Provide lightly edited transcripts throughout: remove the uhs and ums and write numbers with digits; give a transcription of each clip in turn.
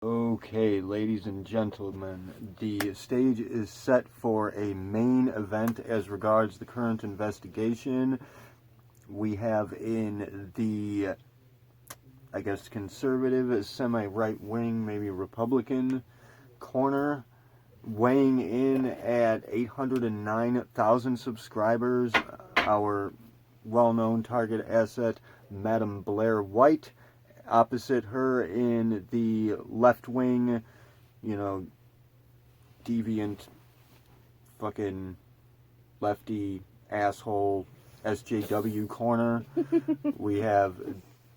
Okay, ladies and gentlemen, the stage is set for a main event as regards the current investigation. We have in the, I guess, conservative, semi-right wing, maybe Republican corner, weighing in at 809,000 subscribers, our well-known target asset, Madam Blaire White. Opposite her in the left wing, deviant, fucking lefty asshole SJW corner, we have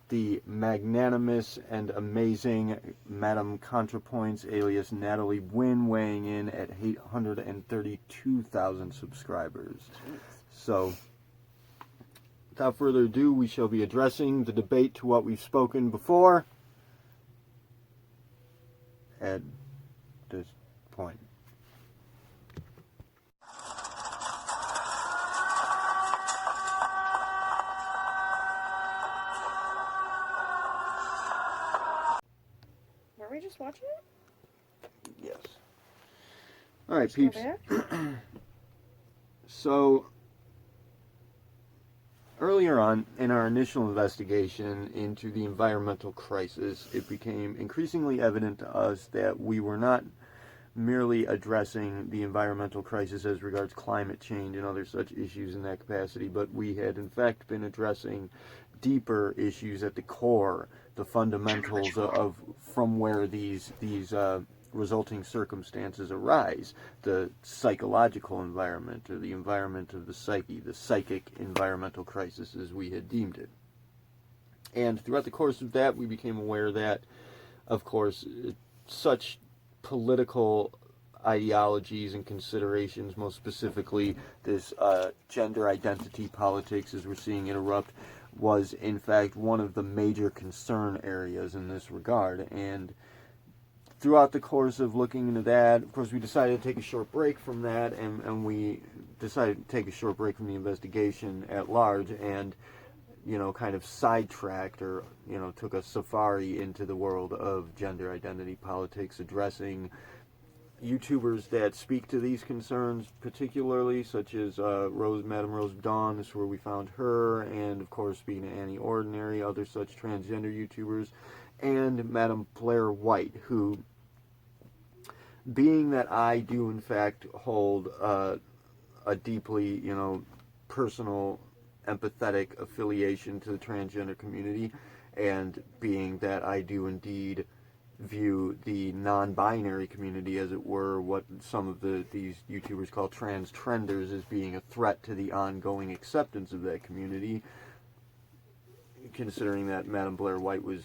the magnanimous and amazing Madam ContraPoints alias Natalie Wynn weighing in at 832,000 subscribers. So, without further ado, we shall be addressing the debate to what we've spoken before at this point. Are we just watching it? Yes. All right, peeps. So, earlier on, in our initial investigation into the environmental crisis, it became increasingly evident to us that we were not merely addressing the environmental crisis as regards climate change and other such issues in that capacity, but we had in fact been addressing deeper issues at the core, the fundamentals of from where these resulting circumstances arise, the psychological environment, or the environment of the psyche, the psychic environmental crisis as we had deemed it. And throughout the course of that, we became aware that, of course, such political ideologies and considerations, most specifically this gender identity politics as we're seeing it erupt, was in fact one of the major concern areas in this regard. And throughout the course of looking into that, of course, we decided to take a short break from that, and we decided to take a short break from the investigation at large, and, kind of sidetracked or, took a safari into the world of gender identity politics, addressing YouTubers that speak to these concerns particularly, such as Madam Rose Dawn, this is where we found her, and of course speaking to Annie Ordinary, other such transgender YouTubers, and Madam Blaire White, who, being that I do in fact hold a deeply, personal, empathetic affiliation to the transgender community, and being that I do indeed view the non-binary community, as it were, what some of these YouTubers call Transtrenders, as being a threat to the ongoing acceptance of that community, considering that Madam Blaire White was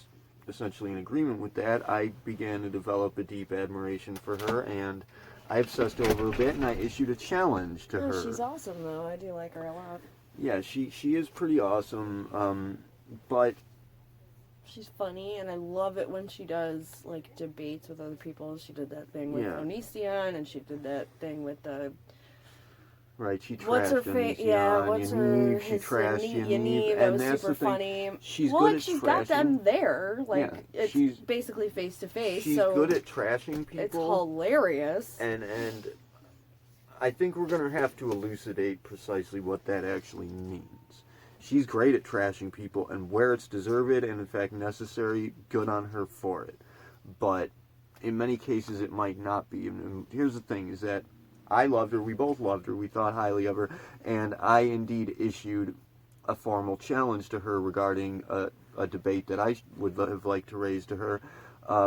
essentially in agreement with that, I began to develop a deep admiration for her, and I obsessed over a bit, and I issued a challenge to her. She's awesome, though. I do like her a lot. Yeah, she is pretty awesome, but she's funny, and I love it when she does, like, debates with other people. She did that thing with Onision, and she did that thing with the... Right, she trashed what's her face? Yeah, what's her... She trashed Yaniv. That was super funny. She's good at she's trashing. got them there. Like, yeah, it's basically face-to-face. She's good at trashing people. It's hilarious. And I think we're going to have to elucidate precisely what that actually means. She's great at trashing people, and where it's deserved and in fact necessary, good on her for it. But in many cases it might not be. And here's the thing, is that I loved her, we both loved her, we thought highly of her, and I indeed issued a formal challenge to her regarding a debate that I would have liked to raise to her,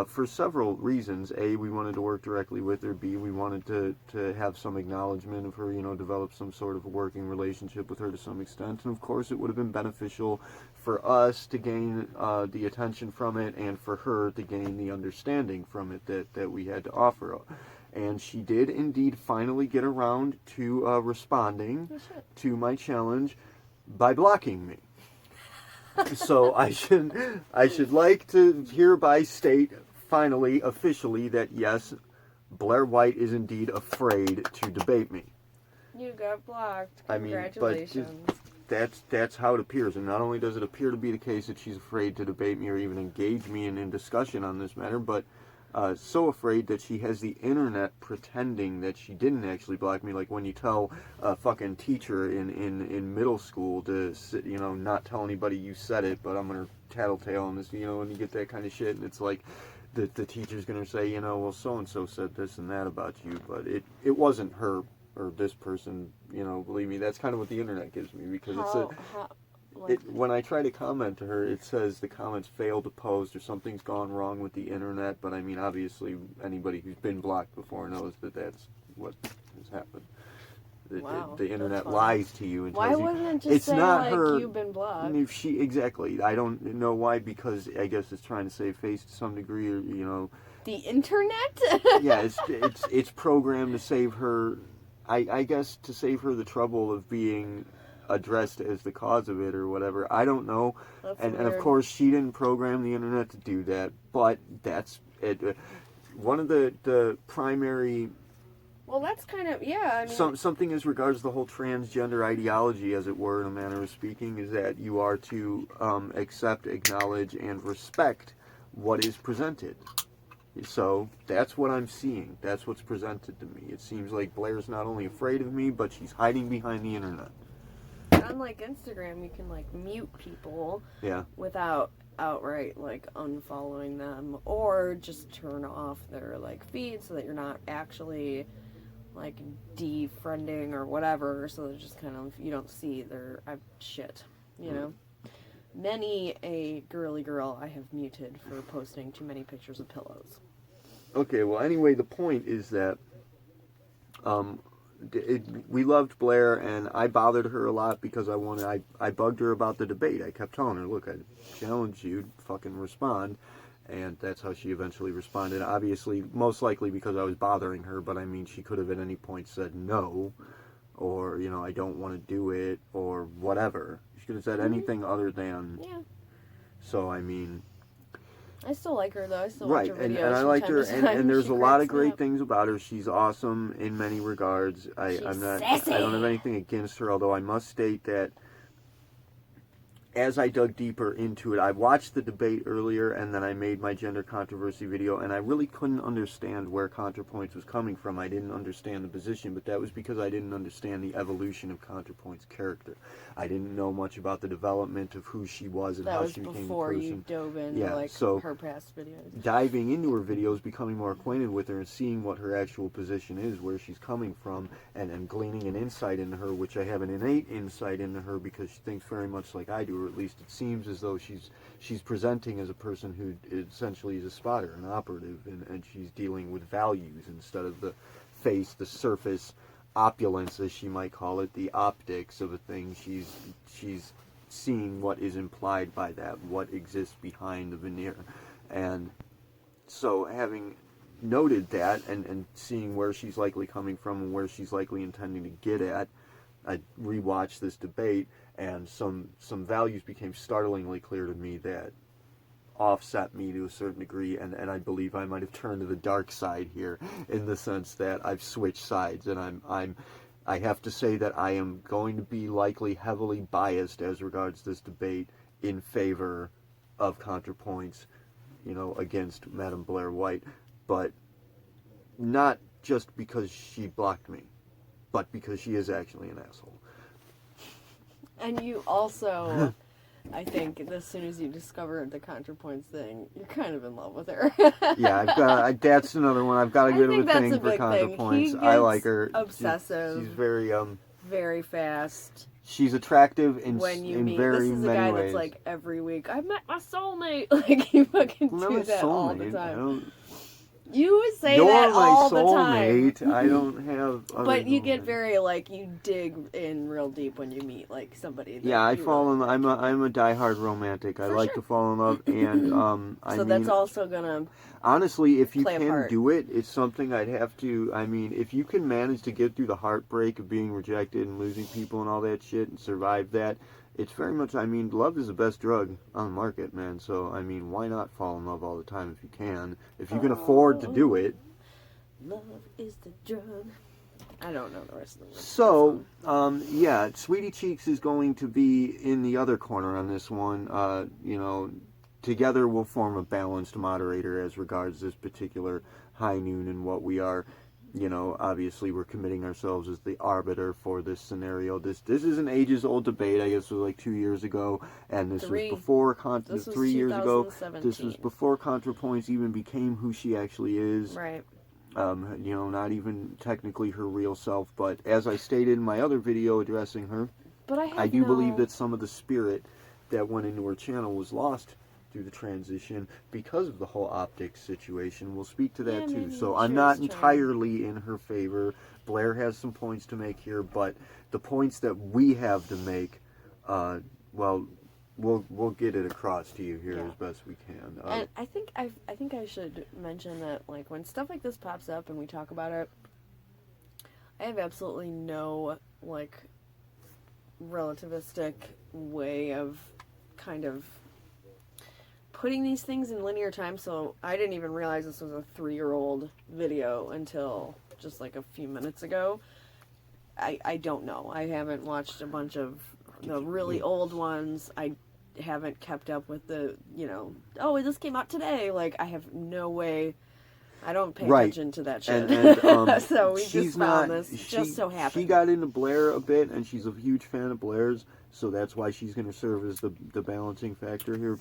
for several reasons. A, we wanted to work directly with her. B, we wanted to have some acknowledgement of her, develop some sort of a working relationship with her to some extent. And of course it would have been beneficial for us to gain the attention from it, and for her to gain the understanding from it that we had to offer. And she did indeed finally get around to responding to my challenge by blocking me. So I should like to hereby state finally, officially, that yes, Blaire White is indeed afraid to debate me. You got blocked. Congratulations. I mean, but that's how it appears. And not only does it appear to be the case that she's afraid to debate me or even engage me in discussion on this matter, but so afraid that she has the internet pretending that she didn't actually block me. Like when you tell a fucking teacher in middle school to sit, not tell anybody you said it, but I'm gonna tattletale on this, when you get that kind of shit, and it's like the teacher's gonna say, well, so and so said this and that about you, but it wasn't her or this person. Believe me, that's kind of what the internet gives me, because when I try to comment to her, it says the comments failed to post or something's gone wrong with the internet. But I mean, obviously, anybody who's been blocked before knows that that's what has happened. Wow, the internet lies to you and why tells you. wouldn't it just It's say, not like, her. You've been blocked? Exactly. I don't know why, because I guess it's trying to save face to some degree, or The internet? Yeah, it's programmed to save her. I guess to save her the trouble of being addressed as the cause of it or whatever. I don't know. And of course she didn't program the internet to do that, but that's it. One of the primary, well, that's kind of, yeah, I mean, something as regards to the whole transgender ideology, as it were, in a manner of speaking, is that you are to accept, acknowledge, and respect what is presented. So that's what I'm seeing. That's what's presented to me. It seems like Blaire's not only afraid of me, but she's hiding behind the internet. unlike Instagram, you can, like, mute people Yeah. without outright, like, unfollowing them, or just turn off their, like, feed so that you're not actually, like, defriending or whatever, so they're just kind of, you don't see their shit, know? Many a girly girl I have muted for posting too many pictures of pillows. Okay, well, anyway, the point is that we loved Blaire, and I bothered her a lot because I bugged her about the debate. I kept telling her, look, I challenge you, fucking respond. And that's how she eventually responded. Obviously, most likely because I was bothering her, but I mean, she could have at any point said no, or, I don't want to do it, or whatever. She could have said anything other than. Yeah. So, I mean. I still like her, though. I still watch her videos. And I liked her, and there's a lot of great things about her. She's awesome in many regards. I don't have anything against her, although I must state that as I dug deeper into it, I watched the debate earlier, and then I made my gender controversy video, and I really couldn't understand where ContraPoints was coming from. I didn't understand the position, but that was because I didn't understand the evolution of ContraPoints' character. I didn't know much about the development of who she was and how she became a person. That was before you dove into, her past videos. Diving into her videos, becoming more acquainted with her, and seeing what her actual position is, where she's coming from, and gleaning an insight into her, which I have an innate insight into her because she thinks very much like I do, or at least it seems as though she's presenting as a person who essentially is a spotter, an operative, and she's dealing with values instead of the face, the surface opulence, as she might call it, the optics of a thing. She's seeing what is implied by that, what exists behind the veneer. And so having noted that and seeing where she's likely coming from and where she's likely intending to get at, I rewatched this debate, and some values became startlingly clear to me that offset me to a certain degree, and I believe I might have turned to the dark side here, in the sense that I've switched sides, and I have to say that I am going to be likely heavily biased as regards this debate in favor of ContraPoints, against Madame Blaire White, but not just because she blocked me, but because she is actually an asshole. And you also, I think, as soon as you discovered the ContraPoints thing, you're kind of in love with her. Yeah, that's another one. I've got a bit of a thing for ContraPoints. I like her. Obsessive. She's very very fast. She's attractive in when you in meet, very this is a many guy ways. That's like every week, I met my soulmate. Like, you fucking do that all the time. You would say that all the time. You're my soulmate. I don't have. But you get very, like, you dig in real deep when you meet, like, somebody. Yeah, I fall in. I'm a diehard romantic. I like to fall in love, and So that's also gonna. Honestly, if you can do it, it's something I'd have to. I mean, if you can manage to get through the heartbreak of being rejected and losing people and all that shit and survive that, it's very much. I mean, love is the best drug on the market, man. So I mean, why not fall in love all the time if you can? If you can afford to do it. Love is the drug. I don't know the rest of the words. So, Sweetie Cheeks is going to be in the other corner on this one. together we'll form a balanced moderator as regards this particular high noon and what we are. You know, obviously we're committing ourselves as the arbiter for this scenario. This is an ages-old debate. I guess it was like 2 years ago, and this was before 3 years ago. This was before ContraPoints even became who she actually is. Right. You know, not even technically her real self. But as I stated in my other video addressing her, but I do believe that some of the spirit that went into her channel was lost through the transition because of the whole optics situation. We'll speak to that too. So I'm not entirely in her favor. Blaire has some points to make here, but the points that we have to make, well, we'll get it across to you here as best we can. And I think I should mention that, like, when stuff like this pops up and we talk about it, I have absolutely no, like, relativistic way of kind of putting these things in linear time. So I didn't even realize this was a 3-year-old video until just like a few minutes ago. I don't know. I haven't watched a bunch of the really old ones. I haven't kept up with the, you know, oh, this came out today. Like, I have no way. I don't pay attention to that shit. And so we just found this. Just so happened. She got into Blaire a bit, and she's a huge fan of Blaire's, so that's why she's going to serve as the balancing factor here.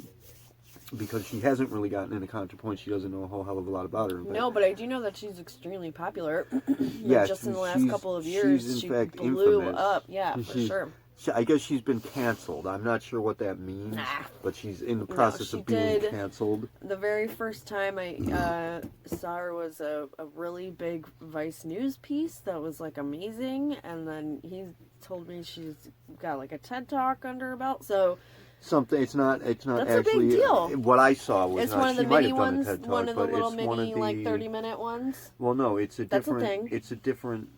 Because she hasn't really gotten into ContraPoints, she doesn't know a whole hell of a lot about her. No, but I do know that she's extremely popular. Yeah, just in the last couple of years, she blew up. Yeah, for sure. I guess she's been canceled. I'm not sure what that means, but she's in the process of being canceled. The very first time I saw her was a really big Vice News piece that was like amazing, and then he told me she's got like a TED Talk under her belt. So something. It's not that's actually a big deal. What I saw was it's not. One of the she might mini have done ones, a TED Talk, one of the but little it's mini, one of the, like 30-minute ones. Well, no, it's a that's different. A thing. It's a different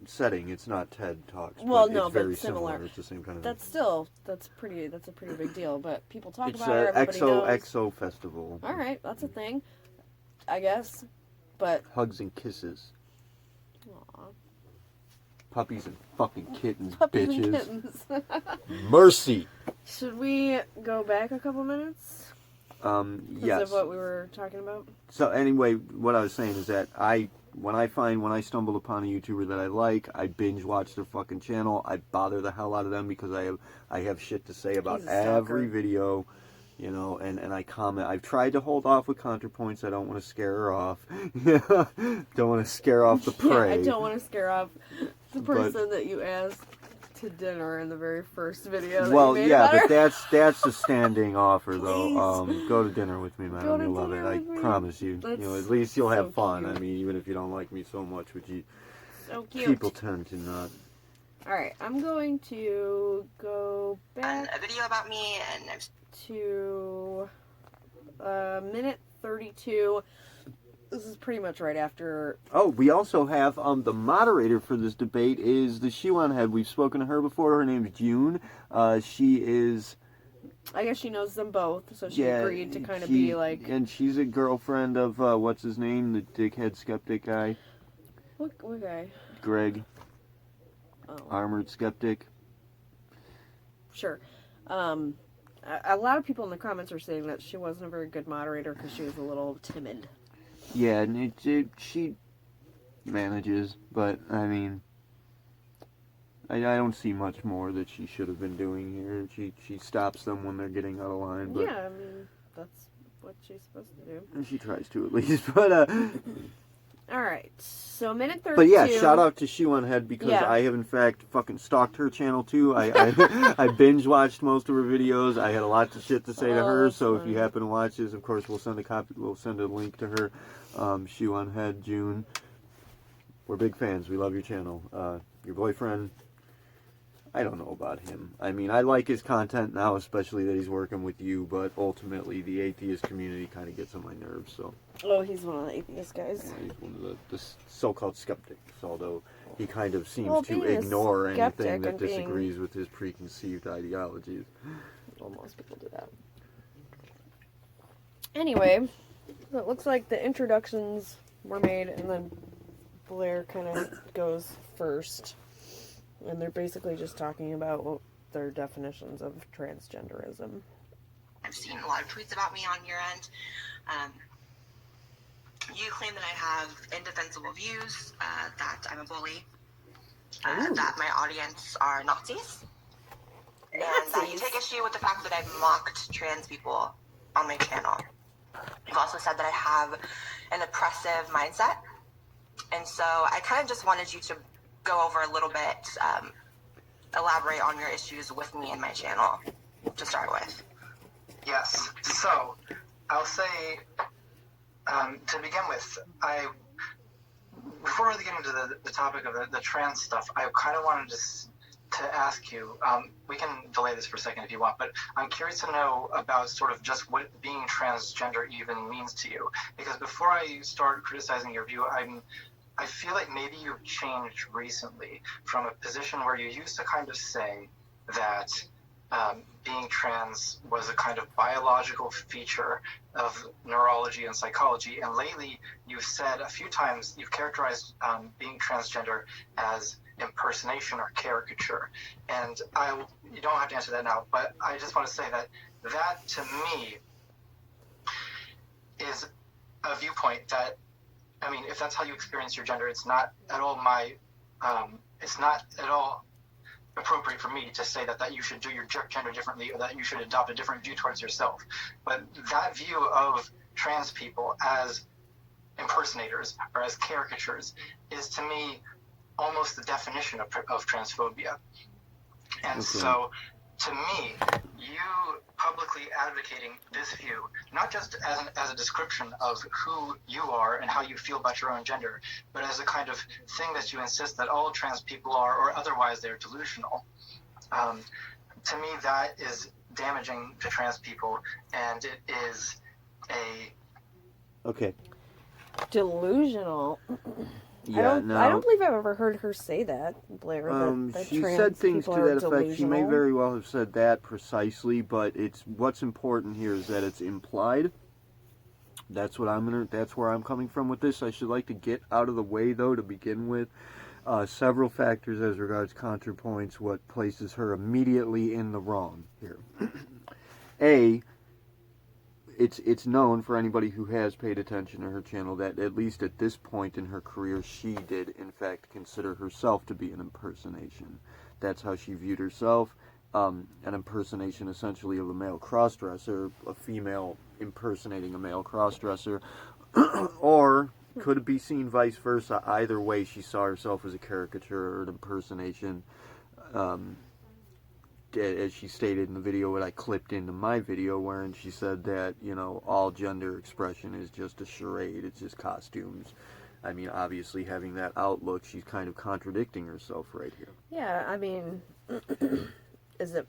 setting. It's not TED Talks. Well, but no, it's very but similar. It's the same kind of. That's a pretty big deal. But people talk it's about it. Everybody knows. EXO festival. All right, that's a thing, I guess. But hugs and kisses. Aww. Puppies and fucking kittens, Puppies bitches. And kittens. Mercy. Should we go back a couple minutes? Yes. Of what we were talking about. So anyway, what I was saying is that when I stumble upon a YouTuber that I like, I binge watch their fucking channel. I bother the hell out of them because I have shit to say about every video, you know, and I comment. I've tried to hold off with ContraPoints. I don't want to scare her off. Don't want to scare off the prey. Yeah, I don't want to scare off the person that you asked to dinner in the very first video that you made about her. But that's a standing offer though. Go to dinner with me, man. You'll love it. I promise you. You know, at least you'll have fun. Cute. I mean, even if you don't like me so much, which you so cute. People tend to not. Alright, I'm going to go back a video about me and to minute 32. This is pretty much right after. Oh, we also have the moderator for this debate is the Shiwan head. We've spoken to her before. Her name's June. She is. I guess she knows them both, so she agreed to kind of be like. And she's a girlfriend of what's his name, the dickhead skeptic guy. What guy? Greg. Oh. Armored skeptic. Sure. A lot of people in the comments are saying that she wasn't a very good moderator because she was a little timid. Yeah, and she manages, but I mean, I don't see much more that she should have been doing here. She stops them when they're getting out of line. But yeah, I mean, that's what she's supposed to do. And she tries to at least, but all right, so minute 32. But yeah, shout out to Shiwan Head because I have in fact fucking stalked her channel too. I binge watched most of her videos. I had a lot of shit to say to her. So if you happen to watch this, of course we'll send a copy. We'll send a link to her. Shiwan Head, June. We're big fans. We love your channel. Your boyfriend. I don't know about him. I mean, I like his content now, especially that he's working with you, but ultimately the atheist community kind of gets on my nerves, so. Oh, he's one of the atheist guys. Yeah, he's one of the so-called skeptics, although he kind of seems to ignore anything that disagrees with his preconceived ideologies. Well, most people do that. Anyway, it looks like the introductions were made, and then Blaire kind of goes first. And they're basically just talking about their definitions of transgenderism. I've seen a lot of tweets about me on your end. You claim that I have indefensible views, that I'm a bully, that my audience are Nazis, and that you take issue with the fact that I've mocked trans people on my channel. You've also said that I have an oppressive mindset, and so I kind of just wanted you to go over a little bit, elaborate on your issues with me and my channel to start with. Yes, so I'll say, to begin with, before we get into the topic of the trans stuff, I kind of wanted to ask you, we can delay this for a second if you want, but I'm curious to know about sort of just what being transgender even means to you. Because before I start criticizing your view, I feel like maybe you've changed recently from a position where you used to kind of say that being trans was a kind of biological feature of neurology and psychology, and lately you've said a few times, you've characterized being transgender as impersonation or caricature. And you don't have to answer that now, but I just want to say that to me is a viewpoint that, I mean, if that's how you experience your gender, it's not at all it's not at all appropriate for me to say that you should do your gender differently or that you should adopt a different view towards yourself. But that view of trans people as impersonators or as caricatures is, to me, almost the definition of transphobia. And so, to me, you publicly advocating this view, not just as a description of who you are and how you feel about your own gender, but as a kind of thing that you insist that all trans people are, or otherwise they're delusional. To me, that is damaging to trans people, and it is Okay. Delusional. Yeah, I don't believe I've ever heard her say that, Blaire. That she trans said things to people are that effect. delusional. She may very well have said that precisely, but what's important here is that it's implied. That's where I'm coming from with this. I should like to get out of the way, though, to begin with. Several factors as regards ContraPoints, what places her immediately in the wrong here. It's known for anybody who has paid attention to her channel that at least at this point in her career, she did in fact consider herself to be an impersonation. That's how she viewed herself. An impersonation essentially of a male crossdresser, a female impersonating a male crossdresser, or could it be seen vice versa? Either way, she saw herself as a caricature or an impersonation. As she stated in the video that I clipped into my video, wherein she said that, all gender expression is just a charade, it's just costumes. I mean, obviously, having that outlook, she's kind of contradicting herself right here. Yeah, I mean, is it,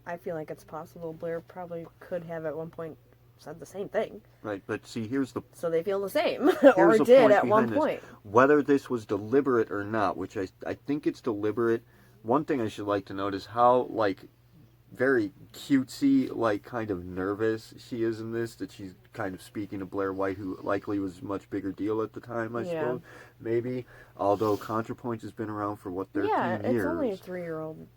I feel like it's possible Blaire probably could have at one point said the same thing. Right, but see, so they feel the same, or did at one point. Whether this was deliberate or not, which I think it's deliberate. One thing I should like to note is how, very cutesy, kind of nervous she is in this, that she's kind of speaking to Blaire White, who likely was a much bigger deal at the time, I suppose, maybe. Although ContraPoints has been around for, 13 years? Yeah, it's only a 3-year-old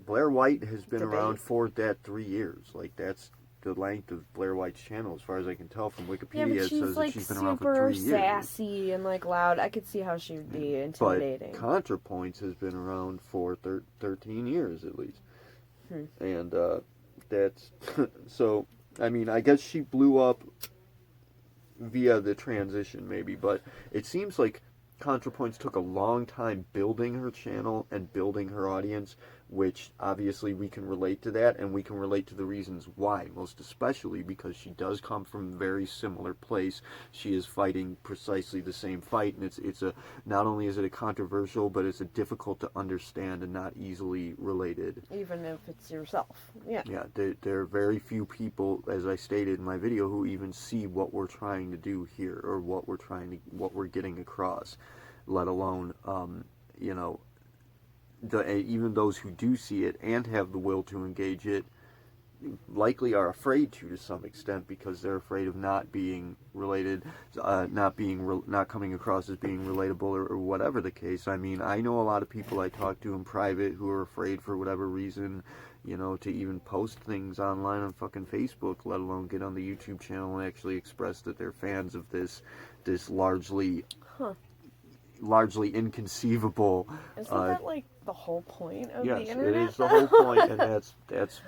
Blaire White has been debate. around for that 3 years. That's the length of Blaire White's channel, as far as I can tell from Wikipedia. Yeah, It says that she's been around for 3 years. Super sassy and loud. I could see how she would be intimidating. But ContraPoints has been around for 13 years at least. And that's so. I mean, I guess she blew up via the transition, maybe, but it seems like ContraPoints took a long time building her channel and building her audience, which obviously we can relate to that, and we can relate to the reasons why, most especially because she does come from a very similar place. She is fighting precisely the same fight, and it's not only is it a controversial, but it's a difficult to understand and not easily related. Even if it's yourself, yeah. Yeah, there are very few people, as I stated in my video, who even see what we're trying to do here, or what we're getting across, let alone, even those who do see it and have the will to engage it likely are afraid to some extent because they're afraid of not being related, not coming across as being relatable or whatever the case. I mean, I know a lot of people I talk to in private who are afraid for whatever reason, you know, to even post things online on fucking Facebook, let alone get on the YouTube channel and actually express that they're fans of this largely inconceivable. Isn't that like the whole point of yes, the internet? it is the whole point, and that's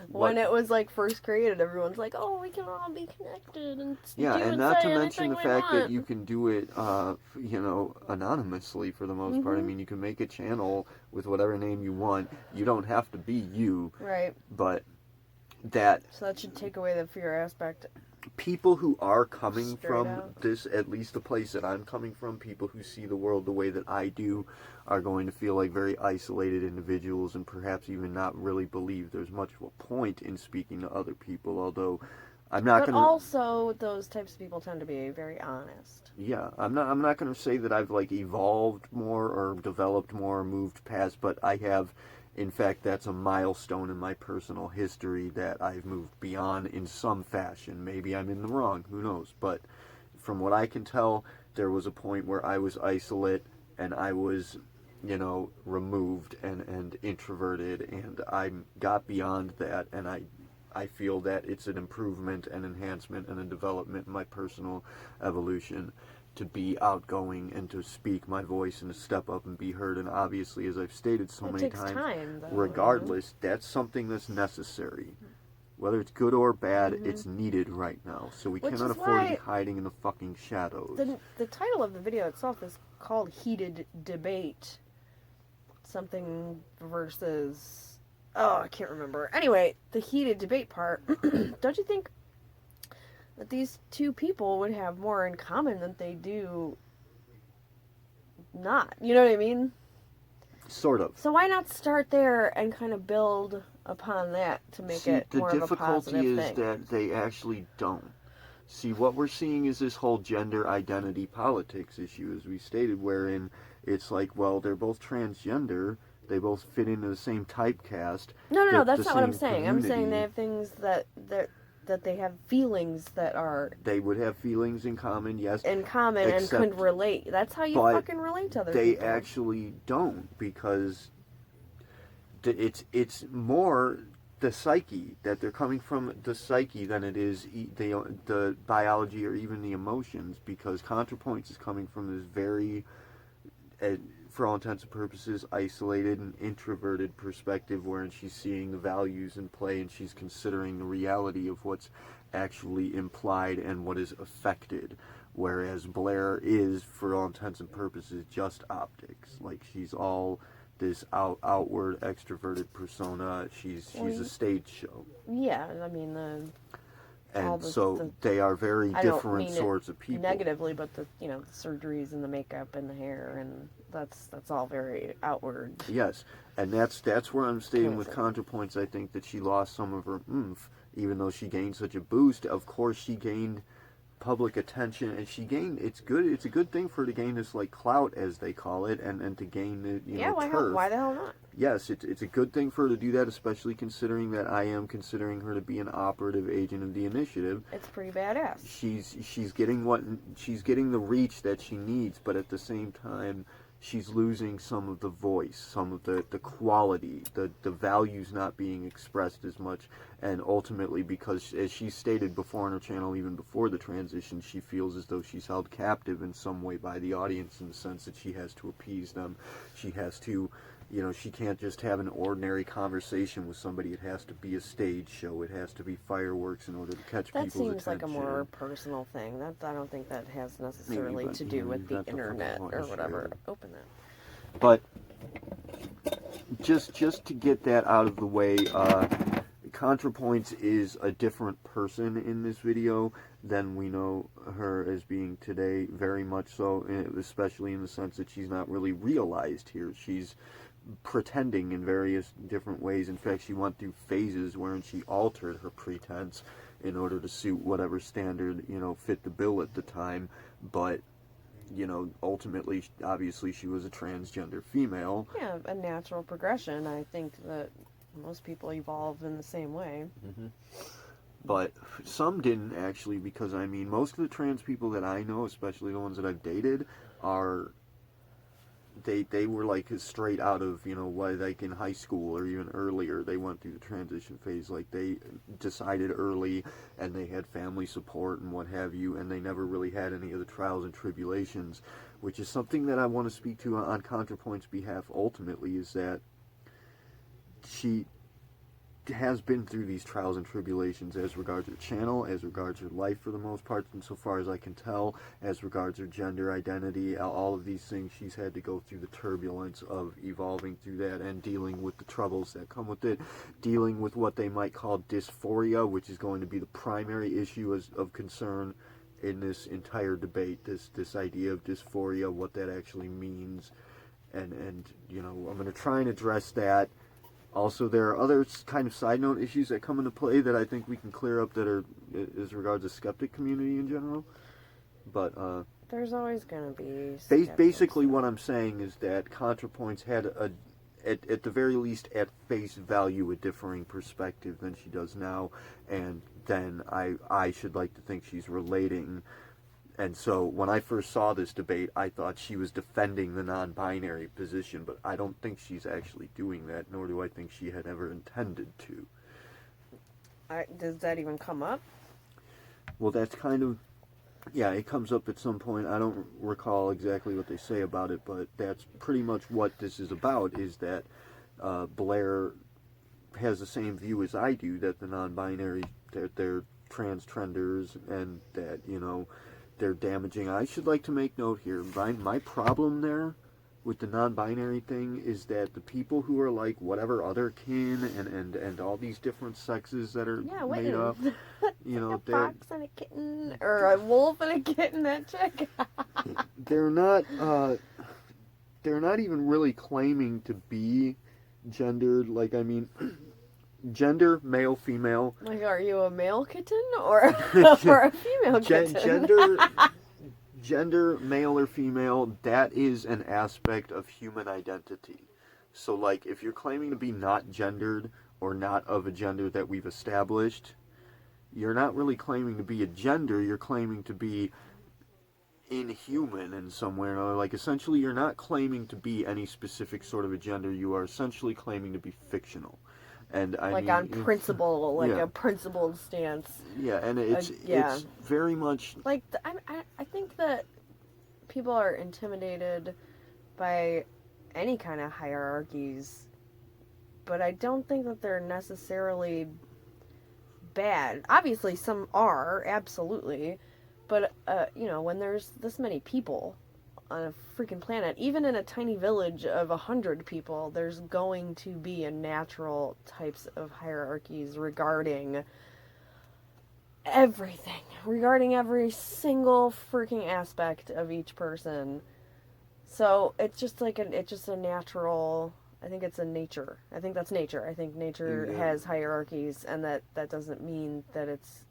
when it was like first created, everyone's like, "Oh, we can all be connected and yeah, do and not to say mention the anything we fact that want." you can do it, you know, anonymously for the most part. I mean, you can make a channel with whatever name you want. You don't have to be you, Right. but that. So that should take away the fear aspect. People who are coming Straight from out. this, at least the place that I'm coming from, people who see the world the way that I do, are going to feel like very isolated individuals and perhaps even not really believe there's much of a point in speaking to other people, although I'm not But going to... also, those types of people tend to be very honest. Yeah, I'm not going to say that I've, like, evolved more or developed more or moved past, but I have... In fact, that's a milestone in my personal history that I've moved beyond in some fashion. Maybe I'm in the wrong, who knows. But from what I can tell, there was a point where I was isolate and I was, you know, removed and introverted, and I got beyond that, and I feel that it's an improvement, an enhancement, and a development in my personal evolution to be outgoing and to speak my voice and to step up and be heard. And obviously, as I've stated so many times, time, though, regardless, that's something that's necessary. Whether it's good or bad, it's needed right now. So we Which cannot is afford to be why hiding in the fucking shadows. The title of the video itself is called Heated Debate. Something versus... Oh, I can't remember. Anyway, the heated debate part. Don't you think that these two people would have more in common than they do not? You know what I mean? Sort of. So why not start there and kind of build upon that to make it more of a positive thing? The difficulty is that they actually don't. See, what we're seeing is this whole gender identity politics issue, as we stated, wherein it's like, well, they're both transgender, they both fit into the same typecast. No, that's not what I'm same saying. I'm saying community. they have things that they have feelings that are They would have feelings in common, yes. in common and except- could relate. That's how you but fucking relate to other They people. actually don't, because it's more the psyche, that they're coming from the psyche than it is the biology or even the emotions, because ContraPoints is coming from this very, for all intents and purposes, isolated and introverted perspective, wherein she's seeing the values in play and she's considering the reality of what's actually implied and what is affected, whereas Blaire is, for all intents and purposes, just optics. Like, she's all this outward extroverted persona. She's a stage show. Yeah, I mean And so they are very different sorts of people. Negatively, but the surgeries and the makeup and the hair, and that's all very outward. Yes, and that's where I'm stating with ContraPoints. I think that she lost some of her oomph, even though she gained such a boost. Of course, she gained public attention, and she gained. It's a good thing for her to gain this, like, clout, as they call it, and to gain the turf. Why the hell not? Yes, it's a good thing for her to do that, especially considering that I am considering her to be an operative agent of the initiative. It's pretty badass. She's getting the reach that she needs, but at the same time, she's losing some of the voice, some of the quality, the values not being expressed as much, and ultimately, because, as she stated before on her channel, even before the transition, she feels as though she's held captive in some way by the audience, in the sense that she has to appease them. She has to, she can't just have an ordinary conversation with somebody. It has to be a stage show. It has to be fireworks in order to catch people's attention. That seems like a more personal thing. I don't think that has necessarily to do with the internet or whatever. Open that. But just to get that out of the way, ContraPoints is a different person in this video than we know her as being today, very much so, especially in the sense that she's not really realized here. She's pretending in various different ways. In fact, she went through phases wherein she altered her pretense in order to suit whatever standard, fit the bill at the time. But, ultimately, obviously, she was a transgender female. Yeah, a natural progression. I think that Most people evolve in the same way. But some didn't actually, because I mean, most of the trans people that I know, especially the ones that I've dated, are they were like straight out of, you know, like in high school or even earlier. They went through the transition phase. Like they decided early, and they had family support and what have you, and they never really had any of the trials and tribulations, which is something that I want to speak to on ContraPoints' behalf. Ultimately, is that she has been through these trials and tribulations as regards her channel, as regards her life for the most part, and so far as I can tell, as regards her gender identity, all of these things. She's had to go through the turbulence of evolving through that and dealing with the troubles that come with it, dealing with what they might call dysphoria, which is going to be the primary issue of concern in this entire debate, this idea of dysphoria, what that actually means, and you know, I'm going to try and address that. Also, there are other kind of side note issues that come into play that I think we can clear up that are as regards the skeptic community in general. But there's always going to be basically what I'm saying is that ContraPoints had at the very least at face value a differing perspective than she does now, and then I should like to think she's relating. And so when I first saw this debate, I thought she was defending the non-binary position, but I don't think she's actually doing that, nor do I think she had ever intended to. Does that even come up? Well, that's kind of, yeah, it comes up at some point. I don't recall exactly what they say about it, but that's pretty much what this is about, is that Blaire has the same view as I do, that the non-binary, they're transtrenders, and that, you know, they're damaging. I should like to make note here, my problem there with the non-binary thing is that the people who are like whatever other kin and all these different sexes that are made up, you know, a fox and a kitten, or a wolf and a kitten, that chick. they're not even really claiming to be gendered. Like, I mean, gender, male, female. Like, are you a male kitten or a female kitten? Gender, male or female, that is an aspect of human identity. So, like, if you're claiming to be not gendered or not of a gender that we've established, you're not really claiming to be a gender, you're claiming to be inhuman in some way or another. Like, essentially, you're not claiming to be any specific sort of a gender, you are essentially claiming to be fictional. And I like mean, on principle, like yeah. a principled stance. Yeah, and it's very much like I think that people are intimidated by any kind of hierarchies, but I don't think that they're necessarily bad. Obviously, some are, absolutely, but you know, when there's this many people on a freaking planet, even in a tiny village of 100 people, there's going to be a natural types of hierarchies regarding everything, regarding every single freaking aspect of each person. So it's just like it's just a natural. I think it's a nature. I think that's nature. I think nature has hierarchies, and that doesn't mean that it's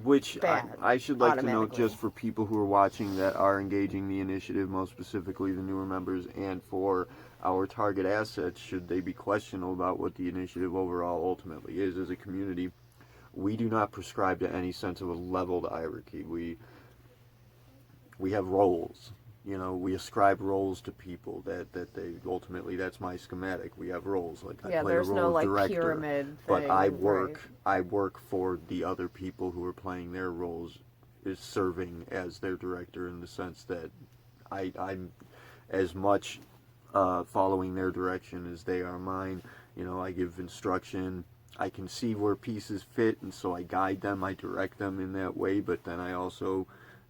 which bad, I should like to note, just for people who are watching that are engaging the initiative, most specifically the newer members, and for our target assets, should they be questionable about what the initiative overall ultimately is as a community, we do not prescribe to any sense of a leveled hierarchy. We have roles. You know, we ascribe roles to people that they ultimately, that's my schematic. We have roles. Like I play a role of director, pyramid but thing, I work for the other people who are playing their roles, is serving as their director in the sense that I'm as much following their direction as they are mine. You know, I give instruction. I can see where pieces fit, and so I guide them. I direct them in that way, but then I also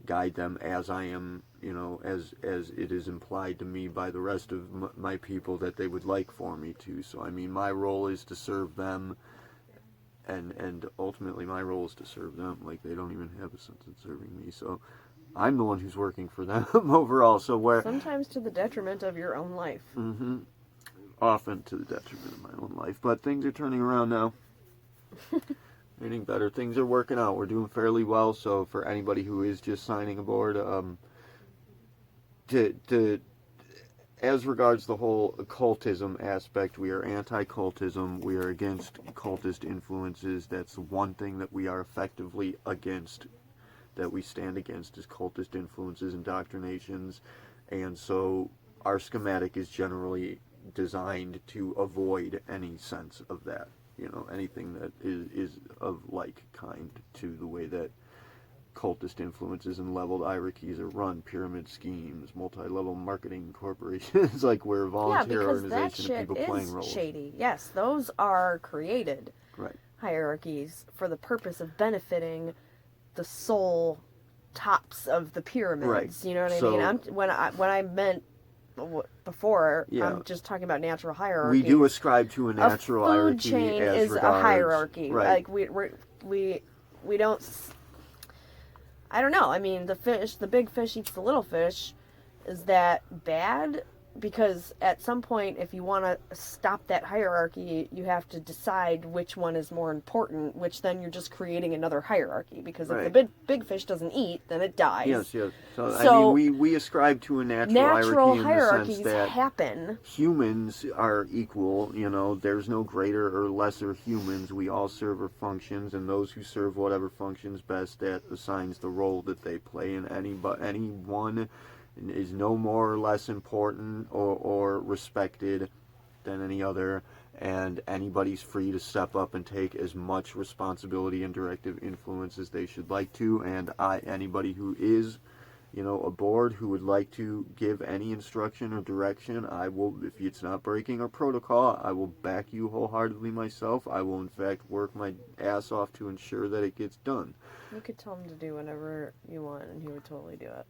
guide them as I am, you know, as it is implied to me by the rest of my people that they would like for me to. So, I mean, my role is to serve them, and ultimately my role is to serve them. Like, they don't even have a sense of serving me, so I'm the one who's working for them overall. So where sometimes to the detriment of your own life. Mm-hmm. Often to the detriment of my own life, but things are turning around now. Getting better. Things are working out. We're doing fairly well. So for anybody who is just signing aboard, as regards the whole occultism aspect, we are anti-cultism. We are against cultist influences. That's the one thing that we are effectively against, that we stand against, is cultist influences, indoctrinations. And so our schematic is generally designed to avoid any sense of that. You know, anything that is of like kind to the way that cultist influences and leveled hierarchies are run, pyramid schemes, multi-level marketing corporations, like we're a volunteer organization of people playing roles. Shady. Yes, those are created hierarchies for the purpose of benefiting the sole tops of the pyramids. Right. You know what I mean? When I meant before, I'm just talking about natural hierarchy. We do ascribe to a natural hierarchy. A food chain is regards, a hierarchy. Right. Like we don't. I don't know. I mean, the big fish eats the little fish. Is that bad? Because at some point, if you want to stop that hierarchy, you have to decide which one is more important, which then you're just creating another hierarchy. Because if the big fish doesn't eat, then it dies. Yes. So I mean, we ascribe to a natural hierarchy in the sense that happen. Humans are equal. You know, there's no greater or lesser humans. We all serve our functions, and those who serve whatever functions best, that assigns the role that they play. And anyone is no more or less important or respected than any other, and anybody's free to step up and take as much responsibility and directive influence as they should like to. And anybody who is, you know, aboard, who would like to give any instruction or direction, I will, if it's not breaking our protocol, I will back you wholeheartedly myself. I will in fact work my ass off to ensure that it gets done. You could tell him to do whatever you want and he would totally do it.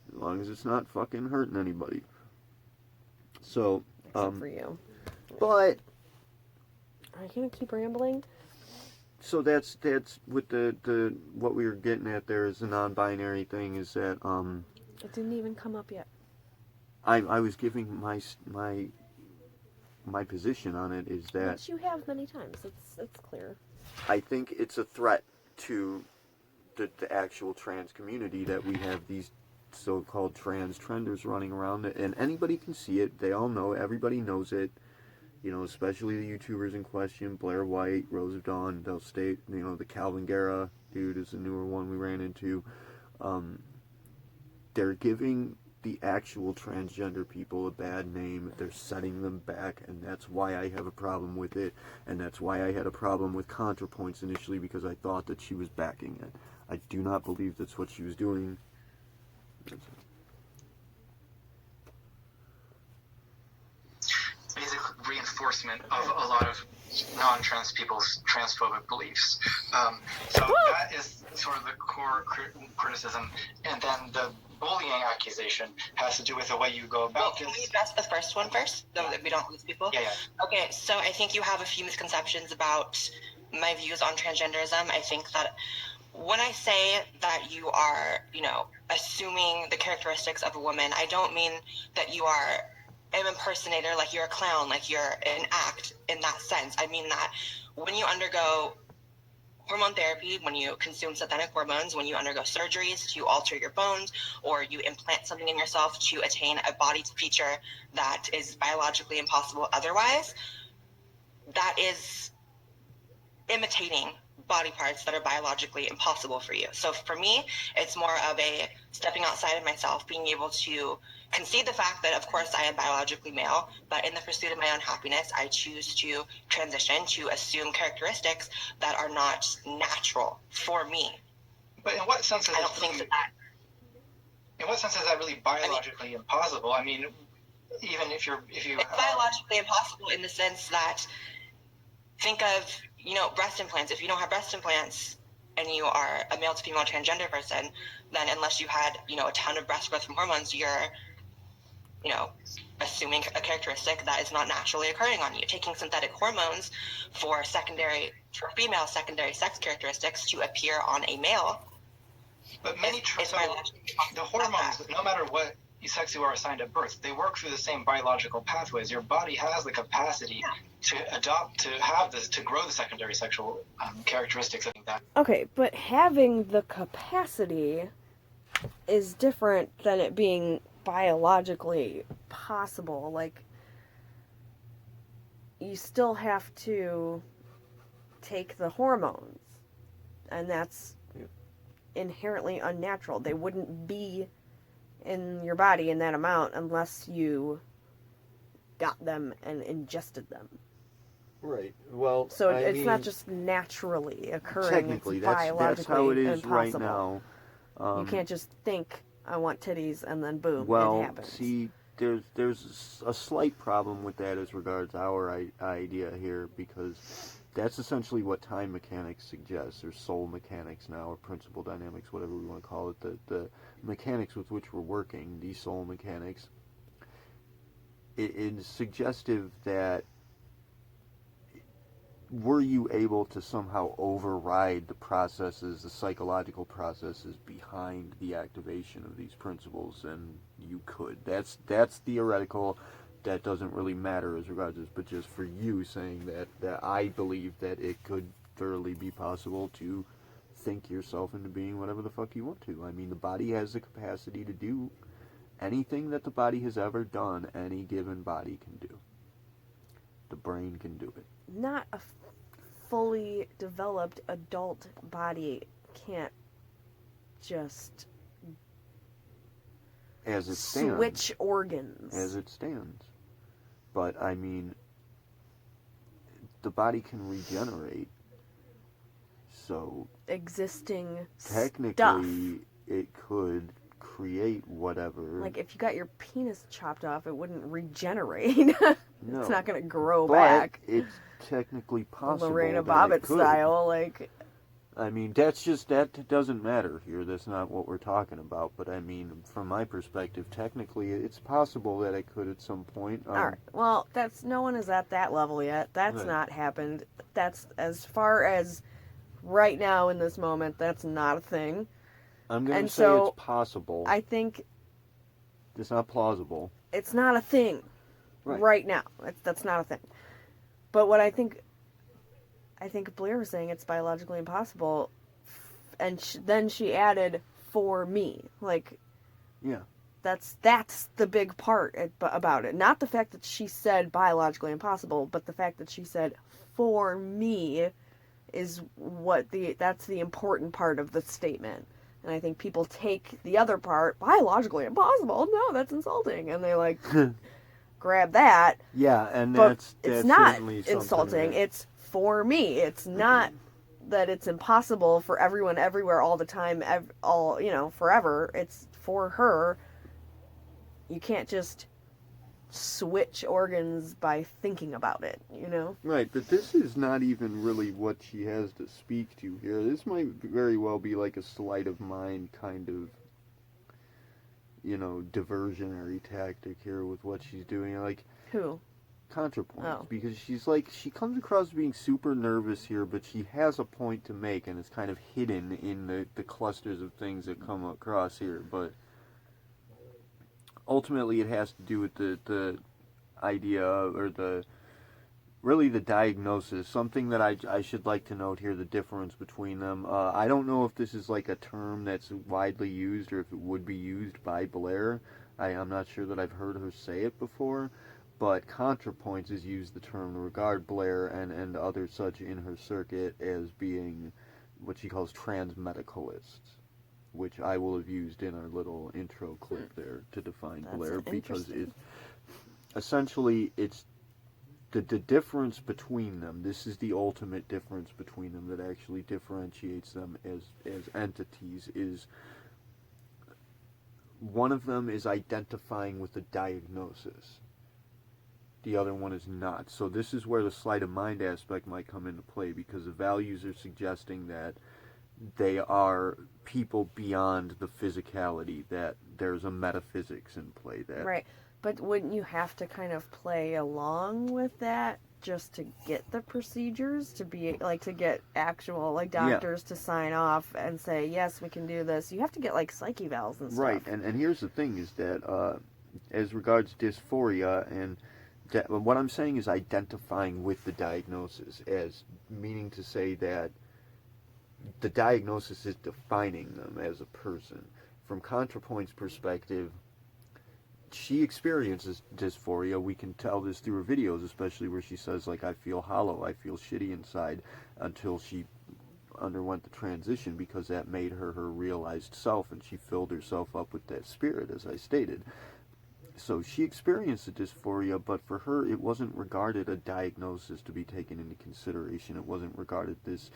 As long as it's not fucking hurting anybody. So, except for you. But are you gonna keep rambling? So that's with the what we were getting at there is the non-binary thing, is that it didn't even come up yet. I was giving my position on it is that, which you have many times. It's clear. I think it's a threat to the actual trans community that we have these so-called Transtrenders running around, and anybody can see it. They all know. Everybody knows it. You know, especially the YouTubers in question, Blaire White, Rose of Dawn. They'll state, you know, the Calvin Guerra dude is the newer one we ran into. They're giving the actual transgender people a bad name. They're setting them back, and that's why I have a problem with it, and that's why I had a problem with ContraPoints initially, because I thought that she was backing it. I do not believe that's what she was doing. Basic reinforcement of a lot of non-trans people's transphobic beliefs. So that is sort of the core criticism. And then the bullying accusation has to do with the way you go about Can we address the first one first, so that we don't lose people? Yeah. Okay, so I think you have a few misconceptions about my views on transgenderism. I think that when I say that you are, you know, assuming the characteristics of a woman, I don't mean that you are an impersonator, like you're a clown, like you're an act in that sense. I mean that when you undergo hormone therapy, when you consume synthetic hormones, when you undergo surgeries to alter your bones, or you implant something in yourself to attain a body feature that is biologically impossible otherwise, that is imitating body parts that are biologically impossible for you. So for me, it's more of a stepping outside of myself, being able to concede the fact that, of course, I am biologically male, but in the pursuit of my own happiness, I choose to transition to assume characteristics that are not natural for me. But in what sense is I don't think that. In what sense is that really biologically impossible? I mean, even if you it's biologically impossible in the sense that, think of, you know, breast implants. If you don't have breast implants and you are a male to female transgender person, then unless you had, you know, a ton of breast growth from hormones, you're, you know, assuming a characteristic that is not naturally occurring on you. Taking synthetic hormones for female secondary sex characteristics to appear on a male. But many the hormones, no matter what sex you are assigned at birth, they work through the same biological pathways. Your body has the capacity to adopt, to grow the secondary sexual characteristics of that. Okay, but having the capacity is different than it being biologically possible. Like, you still have to take the hormones, and that's inherently unnatural. They wouldn't be in your body in that amount unless you got them and ingested them. Right. Well, So I it's mean, not just naturally occurring. technically, it's that's biologically how it is impossible. right now. You can't just think, I want titties, and then boom, Well, it happens. see, there's a slight problem with that as regards our idea here, because that's essentially what time mechanics suggests, or soul mechanics now, or principle dynamics, whatever we want to call it. The mechanics with which we're working, these soul mechanics, it is suggestive that were you able to somehow override the processes, the psychological processes behind the activation of these principles, and you could. That's theoretical. That doesn't really matter as regards this, but just for you saying that I believe that it could thoroughly be possible to think yourself into being whatever the fuck you want to. I mean, the body has the capacity to do anything that the body has ever done, any given body can do. The brain can do it. Not a fully developed adult body can't just As it stands. switch organs. As it stands. But, I mean, the body can regenerate. So, Existing technically, stuff. it could create whatever. Like, if you got your penis chopped off, it wouldn't regenerate. No. It's not going to grow But back. it's technically possible. Lorena that it Bobbitt could. style, like... I mean, that doesn't matter here. That's not what we're talking about. But I mean, from my perspective, technically, it's possible that it could at some point. Alright, well, no one is at that level yet. That's Right. not happened. That's, as far as right now in this moment, that's not a thing. I'm going to and say so, it's possible. I think It's not plausible. it's not a thing right now. That's not a thing. But what I think Blaire was saying, it's biologically impossible, and then she added, for me. Like, Yeah. that's the big part about it. Not the fact that she said biologically impossible, but the fact that she said, for me, is that's the important part of the statement. And I think people take the other part, biologically impossible, no, that's insulting, and they like grab that. Yeah, and But that's it's not certainly something insulting. that- It's for me. It's not that it's impossible for everyone, everywhere, all the time, forever. It's for her. You can't just switch organs by thinking about it, you know? Right, but this is not even really what she has to speak to here. This might very well be like a sleight of mind kind of, diversionary tactic here with what she's doing. Like, Who? ContraPoints. Oh. Because she comes across being super nervous here, but she has a point to make, and it's kind of hidden in the clusters of things that come across here. But ultimately it has to do with the idea or the diagnosis. Something that I should like to note here, the difference between them. I don't know if this is like a term that's widely used or if it would be used by Blaire. I'm not sure that I've heard her say it before, but ContraPoints has used the term to regard Blaire and others such in her circuit as being what she calls transmedicalists, which I will have used in our little intro clip there to define That's Blaire, because interesting. it's the difference between them. This is the ultimate difference between them that actually differentiates them as entities. Is one of them is identifying with the diagnosis. The other one is not. So this is where the sleight of mind aspect might come into play, because the values are suggesting that they are people beyond the physicality, that there's a metaphysics in play. That Right. But wouldn't you have to kind of play along with that just to get the procedures, to be like, to get actual like doctors to sign off and say, yes, we can do this? You have to get like psyche valves and stuff. Right, and here's the thing is that as regards dysphoria, and what I'm saying is identifying with the diagnosis, as meaning to say that the diagnosis is defining them as a person. From ContraPoint's perspective, she experiences dysphoria. We can tell this through her videos, especially where she says, like, I feel hollow, I feel shitty inside, until she underwent the transition, because that made her her realized self, and she filled herself up with that spirit, as I stated. So she experienced the dysphoria, but for her it wasn't regarded a diagnosis to be taken into consideration. It wasn't regarded this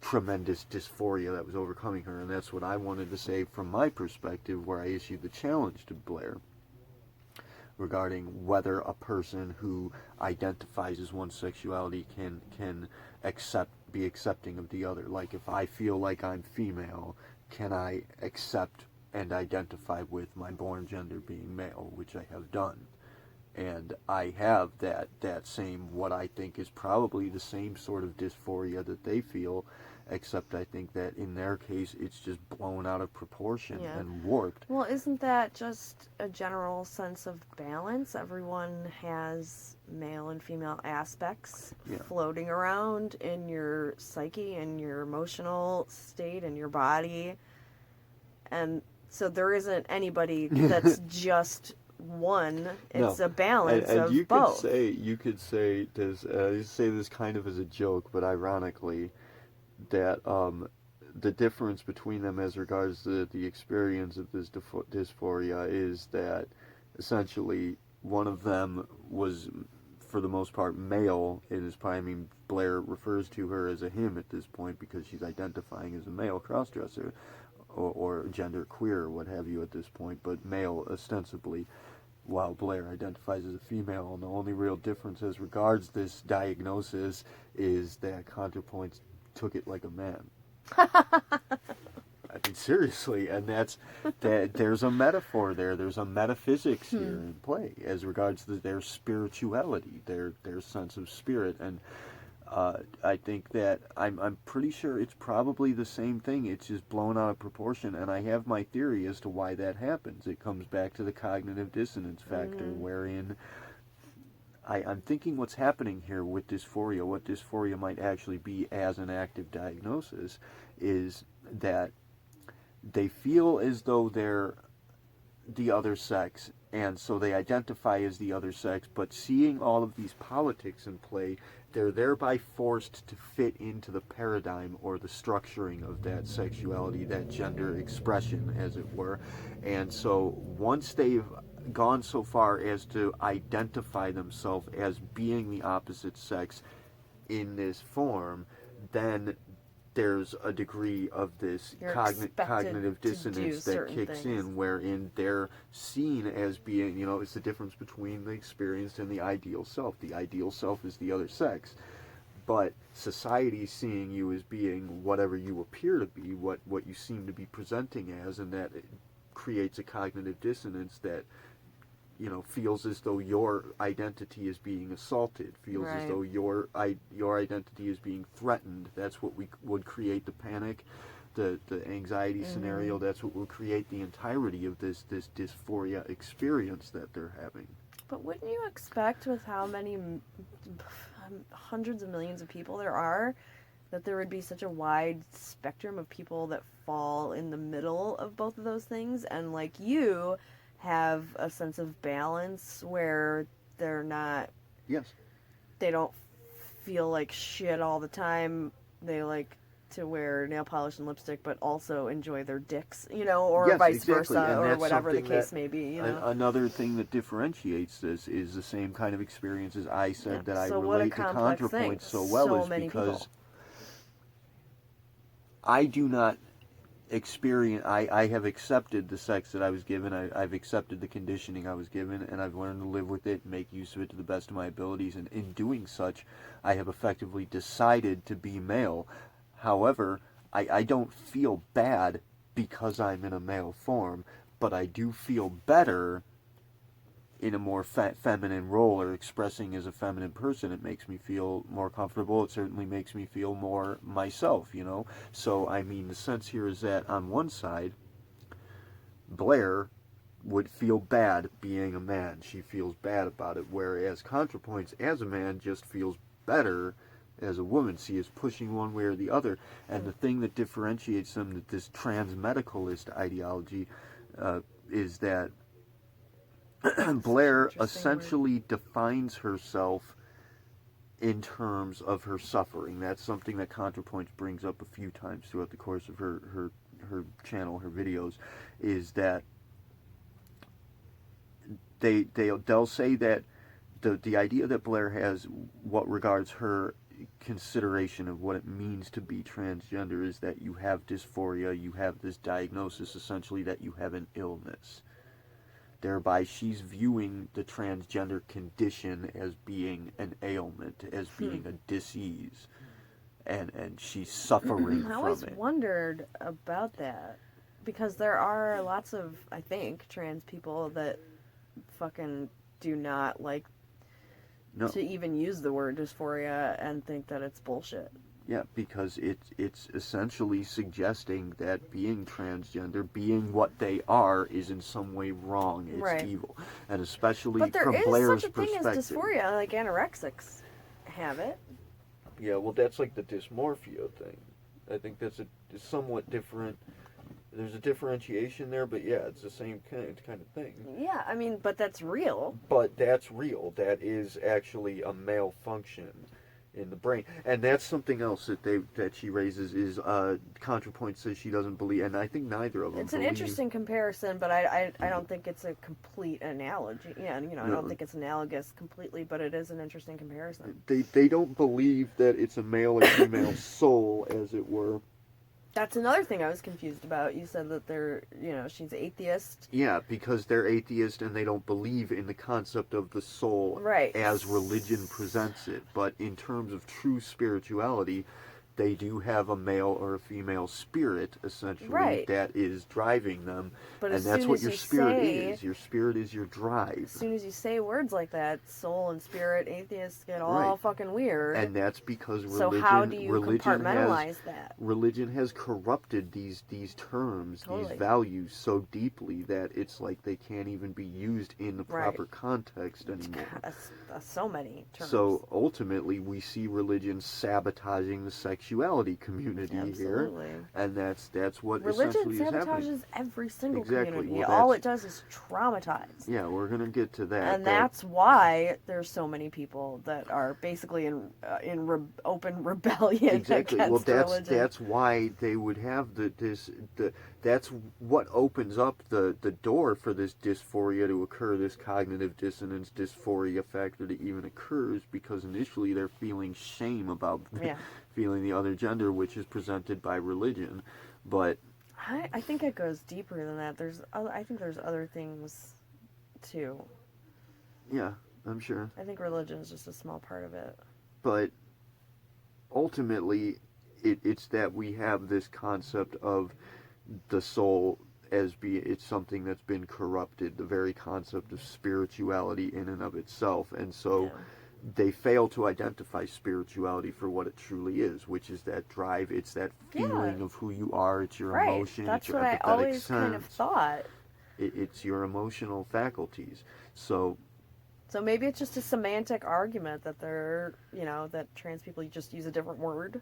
tremendous dysphoria that was overcoming her, and that's what I wanted to say from my perspective, where I issued the challenge to Blaire regarding whether a person who identifies as one sexuality can be accepting of the other. Like, if I feel like I'm female, can I accept and identify with my born gender being male, which I have done. And I have that same, what I think is probably the same sort of dysphoria that they feel, except I think that in their case it's just blown out of proportion and warped. Well, isn't that just a general sense of balance? Everyone has male and female aspects floating around in your psyche and your emotional state and your body. And so there isn't anybody that's just one. It's a balance of you both. You could say this. You say this kind of as a joke, but ironically, that the difference between them as regards to the experience of this dysphoria is that essentially one of them was, for the most part, male in his prime. I mean, Blaire refers to her as a him at this point because she's identifying as a male crossdresser or gender queer or what have you at this point, but male ostensibly, while Blaire identifies as a female. And the only real difference as regards this diagnosis is that ContraPoints took it like a man. I mean, seriously, and there's a metaphor there. There's a metaphysics here in play as regards to their spirituality, their sense of spirit, and I think that I'm pretty sure it's probably the same thing. It's just blown out of proportion, and I have my theory as to why that happens. It comes back to the cognitive dissonance factor, wherein I'm thinking what's happening here with dysphoria, what dysphoria might actually be as an active diagnosis, is that they feel as though they're the other sex, and so they identify as the other sex, but seeing all of these politics in play, they're thereby forced to fit into the paradigm or the structuring of that sexuality, that gender expression, as it were. And so once they've gone so far as to identify themselves as being the opposite sex in this form, then there's a degree of this cognitive dissonance that kicks in, wherein they're seen as being, it's the difference between the experienced and the ideal self. The ideal self is the other sex, but society's seeing you as being whatever you appear to be, what you seem to be presenting as, and that it creates a cognitive dissonance that feels as though your identity is being assaulted, feels as though your identity is being threatened. That's what would create the panic, the anxiety scenario. That's what will create the entirety of this dysphoria experience that they're having. But wouldn't you expect, with how many hundreds of millions of people there are, that there would be such a wide spectrum of people that fall in the middle of both of those things, and like you have a sense of balance where they're not... Yes. They don't feel like shit all the time. They like to wear nail polish and lipstick, but also enjoy their dicks, or vice versa, or whatever the case may be, Another thing that differentiates this is the same kind of experiences I said that I relate to ContraPoints so well, is because I do not experience. I have accepted the sex that I was given. I've accepted the conditioning I was given, and I've learned to live with it and make use of it to the best of my abilities. And in doing such, I have effectively decided to be male. However, I don't feel bad because I'm in a male form, but I do feel better in a more feminine role, or expressing as a feminine person. It makes me feel more comfortable. It certainly makes me feel more myself, So, I mean, the sense here is that on one side, Blaire would feel bad being a man. She feels bad about it, whereas ContraPoints, as a man, just feels better as a woman. She is pushing one way or the other. And the thing that differentiates them, this trans-medicalist ideology, is that Blaire interesting essentially defines herself in terms of her suffering. That's something that ContraPoints brings up a few times throughout the course of her channel, her videos, is that they'll say that the idea that Blaire has, what regards her consideration of what it means to be transgender, is that you have dysphoria, you have this diagnosis essentially that you have an illness. Thereby she's viewing the transgender condition as being an ailment, as being a disease, and she's suffering I from always it. wondered about that, because there are lots of, I think, trans people that fucking do not like to even use the word dysphoria and think that it's bullshit. Yeah, because it's essentially suggesting that being transgender, being what they are, is in some way wrong. It's Right. evil, and especially But there from is Blaire's such a thing perspective. as dysphoria, like anorexics have it. Yeah, well, that's like the dysmorphia thing. I think that's a somewhat different. There's a differentiation there, but yeah, it's the same kind of thing. Yeah, I mean, but that's real. But that's real. That is actually a malfunction in the brain, and that's something else that she raises is ContraPoint says she doesn't believe, and I think neither of them. It's an believe. interesting comparison, but I don't think it's a complete analogy. Yeah, I don't think it's analogous completely, but it is an interesting comparison. They don't believe that it's a male or female soul, as it were. That's another thing I was confused about. You said that she's atheist. Yeah, because they're atheist and they don't believe in the concept of the soul Right. as religion presents it. But in terms of true spirituality, they do have a male or a female spirit, essentially, Right. that is driving them. But and as that's soon what as your you spirit say- is. Your spirit is your drive. As soon as you say words like that, soul and spirit, atheists get all Right. fucking weird. And that's because religion, so how do you religion compartmentalize that? Religion has corrupted these terms, Totally. these values so deeply that it's like they can't even be used in the Right. proper context anymore. That's so many terms. So ultimately, we see religion sabotaging the sexuality community Absolutely. here, and that's what Religion essentially is happening. sabotages every single Exactly. community. Well, All that's- it does is traumatize. Yeah, we're gonna get to that. And that's why there's so many people that are basically in open rebellion exactly. against Well, religion. that's why they would have that's what opens up the door for this dysphoria to occur, this cognitive dissonance dysphoria factor to even occurs, because initially they're feeling shame about feeling the other gender, which is presented by religion, but I think it goes deeper than that. I think there's other things too. yeah, I'm sure. I think religion is just a small part of it. But ultimately, it's that we have this concept of the soul as it's something that's been corrupted, the very concept of spirituality in and of itself, and so they fail to identify spirituality for what it truly is, which is that drive. It's that feeling of who you are. It's your emotion. That's it's your what I empathetic always sense. kind of thought. It's your emotional faculties. So maybe it's just a semantic argument that that trans people just use a different word.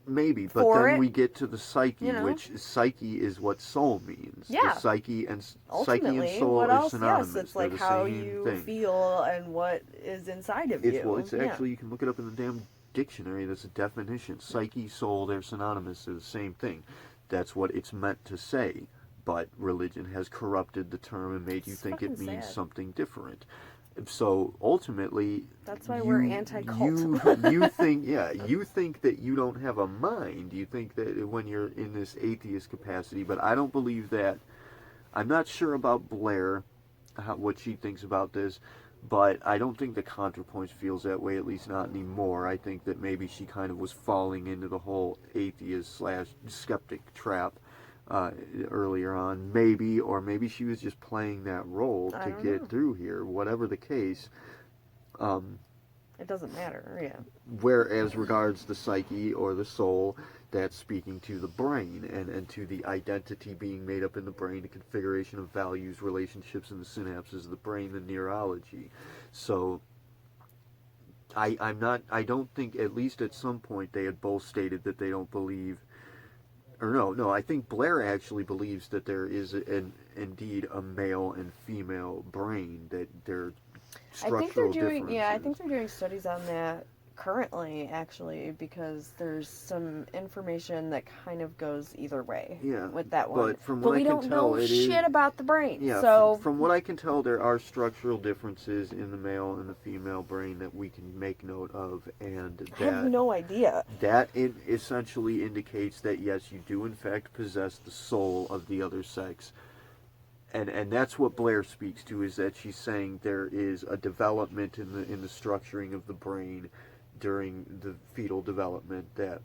maybe, but For then it, we get to the psyche, you know. which psyche is what soul means. Yeah. The psyche and Ultimately, soul what are else? synonymous. Yes, it's They're like the how same you thing. feel and what is inside of you. It's actually, you can look it up in the damn dictionary. There's a definition. Psyche, soul, they're synonymous. They're the same thing. That's what it's meant to say. But religion has corrupted the term and made you It's think it fucking means sad. something different. So ultimately, That's why we're anti-cult. you think that you don't have a mind. You think that when you're in this atheist capacity, but I don't believe that. I'm not sure about Blaire, what she thinks about this, but I don't think the ContraPoints feels that way, at least not anymore. I think that maybe she kind of was falling into the whole atheist/skeptic trap earlier on, or maybe she was just playing that role to get through here. Whatever the case, It doesn't matter, yeah. whereas regards the psyche or the soul, that's speaking to the brain and to the identity being made up in the brain, the configuration of values, relationships in the synapses of the brain, the neurology. So I don't think, at least at some point, they had both stated that they don't believe or no, I think Blaire actually believes that there is indeed a male and female brain, that they're structural differences. I think they're doing studies on that currently, actually, because there's some information that kind of goes either way with that one. But from what I can tell, we don't know shit about the brain. Yeah, so from what I can tell, there are structural differences in the male and the female brain that we can make note of, and I have no idea. That it essentially indicates that yes, you do in fact possess the soul of the other sex. And that's what Blaire speaks to, is that she's saying there is a development in the structuring of the brain during the fetal development that...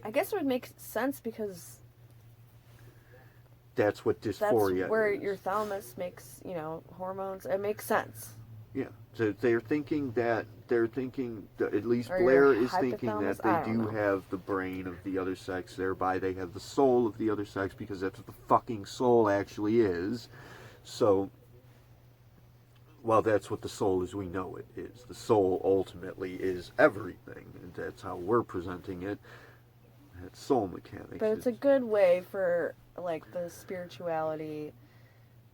I guess it would make sense because... That's what dysphoria that's where is. your thalamus makes, hormones. It makes sense. Yeah. So they're thinking, at least Or Blaire your is thinking that hypothalamus? I they don't do know. have the brain of the other sex, thereby they have the soul of the other sex, because that's what the fucking soul actually is. So... Well, that's what the soul as we know it is. The soul ultimately is everything, and that's how we're presenting it. That's soul mechanics. But it's a good way for, the spirituality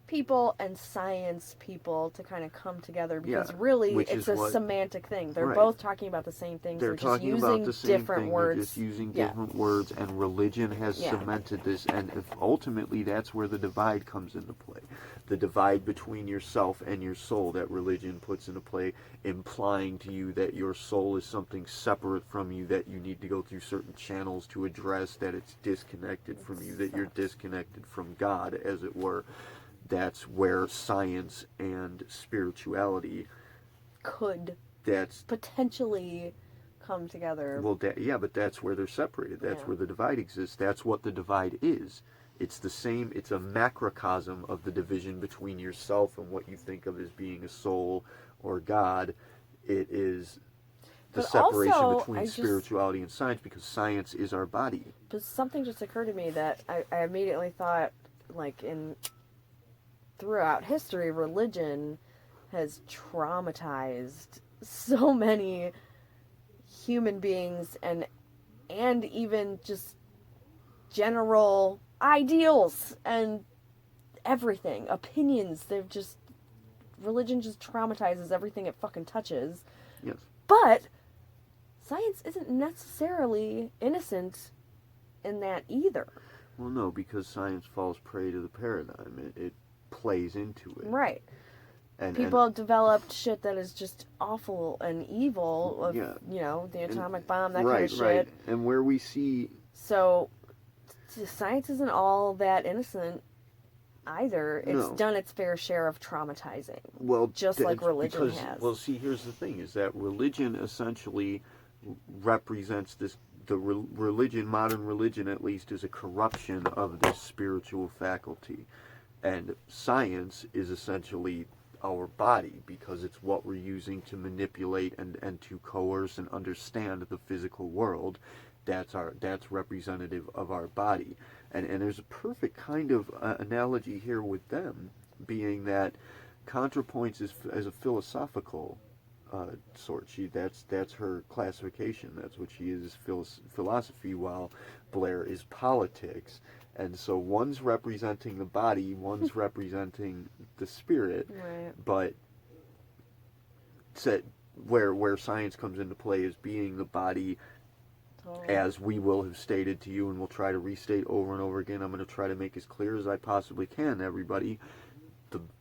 people and science people to kind of come together, because really it's a semantic thing. They're both talking about the same things. They're just talking using about the same different thing. words. They're just using different words, and religion has Yeah. cemented this, and ultimately that's where the divide comes into play. The divide between yourself and your soul that religion puts into play, implying to you that your soul is something separate from you, that you need to go through certain channels to address, that it's disconnected from you, that you're disconnected from God, as it were. That's where science and spirituality could that's potentially come together. Well, but that's where they're separated. That's where the divide exists. That's what the divide is. It's the same. It's a macrocosm of the division between yourself and what you think of as being a soul or God. It is the separation between spirituality and science, because science is our body. But something just occurred to me that I immediately thought, throughout history, religion has traumatized so many human beings and even just general ideals and everything, opinions. Religion just traumatizes everything it fucking touches. Yes. But science isn't necessarily innocent in that either. Well, no, because science falls prey to the paradigm. It plays into it. Right. And people have developed shit that is just awful and evil, of, the atomic bomb, that kind of shit. Right. And where we see... So, science isn't all that innocent either. It's done its fair share of traumatizing. Well, just like religion has. Well, see, here's the thing, is that religion essentially represents this... modern religion at least, is a corruption of this spiritual faculty. And science is essentially our body, because it's what we're using to manipulate and to coerce and understand the physical world. That's representative of our body. And there's a perfect kind of analogy here with them, being that ContraPoints is as a philosophical sort. That's her classification. That's what she is philosophy, while Blaire is politics. And so one's representing the body, one's representing the spirit. Right. But where science comes into play is being the body, as we will have stated to you, and we'll try to restate over and over again. I'm going to try to make as clear as I possibly can, everybody.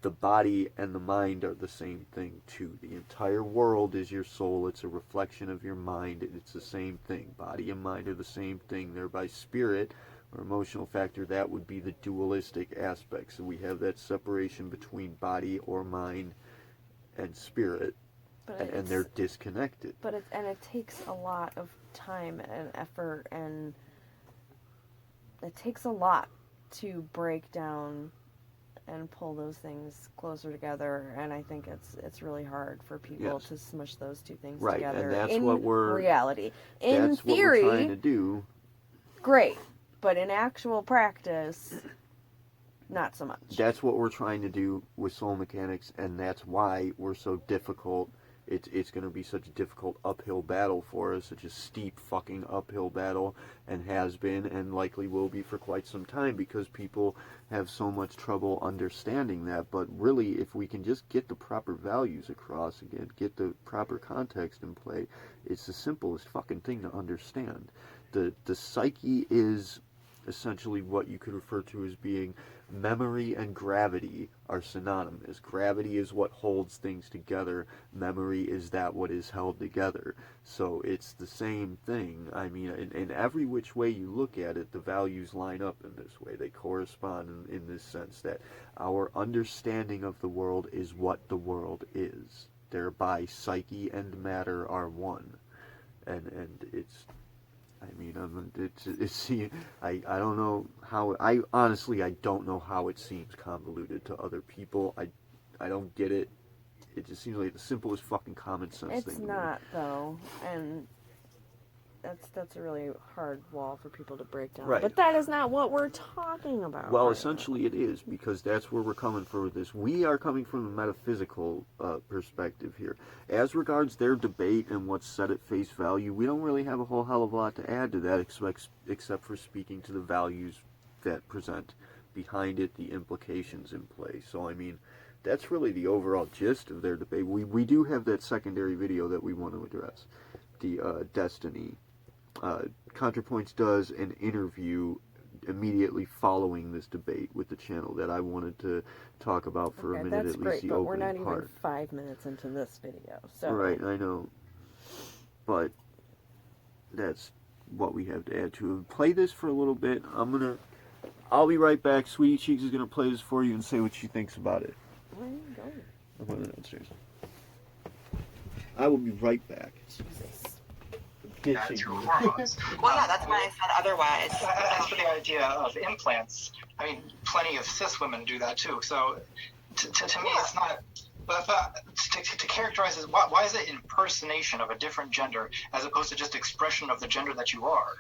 The body and the mind are the same thing, too. The entire world is your soul. It's a reflection of your mind. It's the same thing. Body and mind are the same thing. Thereby spirit, or emotional factor, that would be the dualistic aspect. So we have that separation between body or mind and spirit, and they're disconnected. But it takes a lot of time and effort, and it takes a lot to break down and pull those things closer together, and I think it's really hard for people to smush those two things together. And that's in what we're reality. In that's theory, what we're trying to do. Great. But in actual practice, not so much. That's what we're trying to do with soul mechanics, and that's why we're so difficult it's going to be such a difficult uphill battle for us, such a steep fucking uphill battle, and has been and likely will be for quite some time, because people have so much trouble understanding that. But really, if we can just get the proper values across again, get the proper context in play, it's the simplest fucking thing to understand. The psyche is essentially what you could refer to as being memory and gravity are synonymous. Gravity is what holds things together. Memory is that what is held together. So it's the same thing. I mean, in every which way you look at it, the values line up in this way. They correspond in this sense that our understanding of the world is what the world is. Thereby, psyche and matter are one. And it's... I mean, I don't know how, I honestly don't know how it seems convoluted to other people. I don't get it. It just seems like the simplest fucking common sense thing. It's not, though, and that's a really hard wall for people to break down. Right. But that is not what we're talking about. Well, right essentially it is, because that's where we're coming from with this. We are coming from a metaphysical perspective here. As regards their debate and what's said at face value, we don't really have a whole hell of a lot to add to that, except for speaking to the values that present behind it, the implications in play. So, I mean, that's really the overall gist of their debate. We do have that secondary video that we want to address, the Destiny. ContraPoints does an interview immediately following this debate with the channel that I wanted to talk about for a minute, that's at least great, the but opening we're not part. even 5 minutes into this video, so... Right, I know. But that's what we have to add to it. Play this for a little bit. I'll be right back. Sweetie Cheeks is going to play this for you and say what she thinks about it. Where are you going? I'm going downstairs. I will be right back. Jesus. That's your hormones. Well, yeah, that's why I said otherwise. As for the idea of implants, I mean, plenty of cis women do that too. So, to me, it's not. But to characterize it, why is it impersonation of a different gender as opposed to just expression of the gender that you are?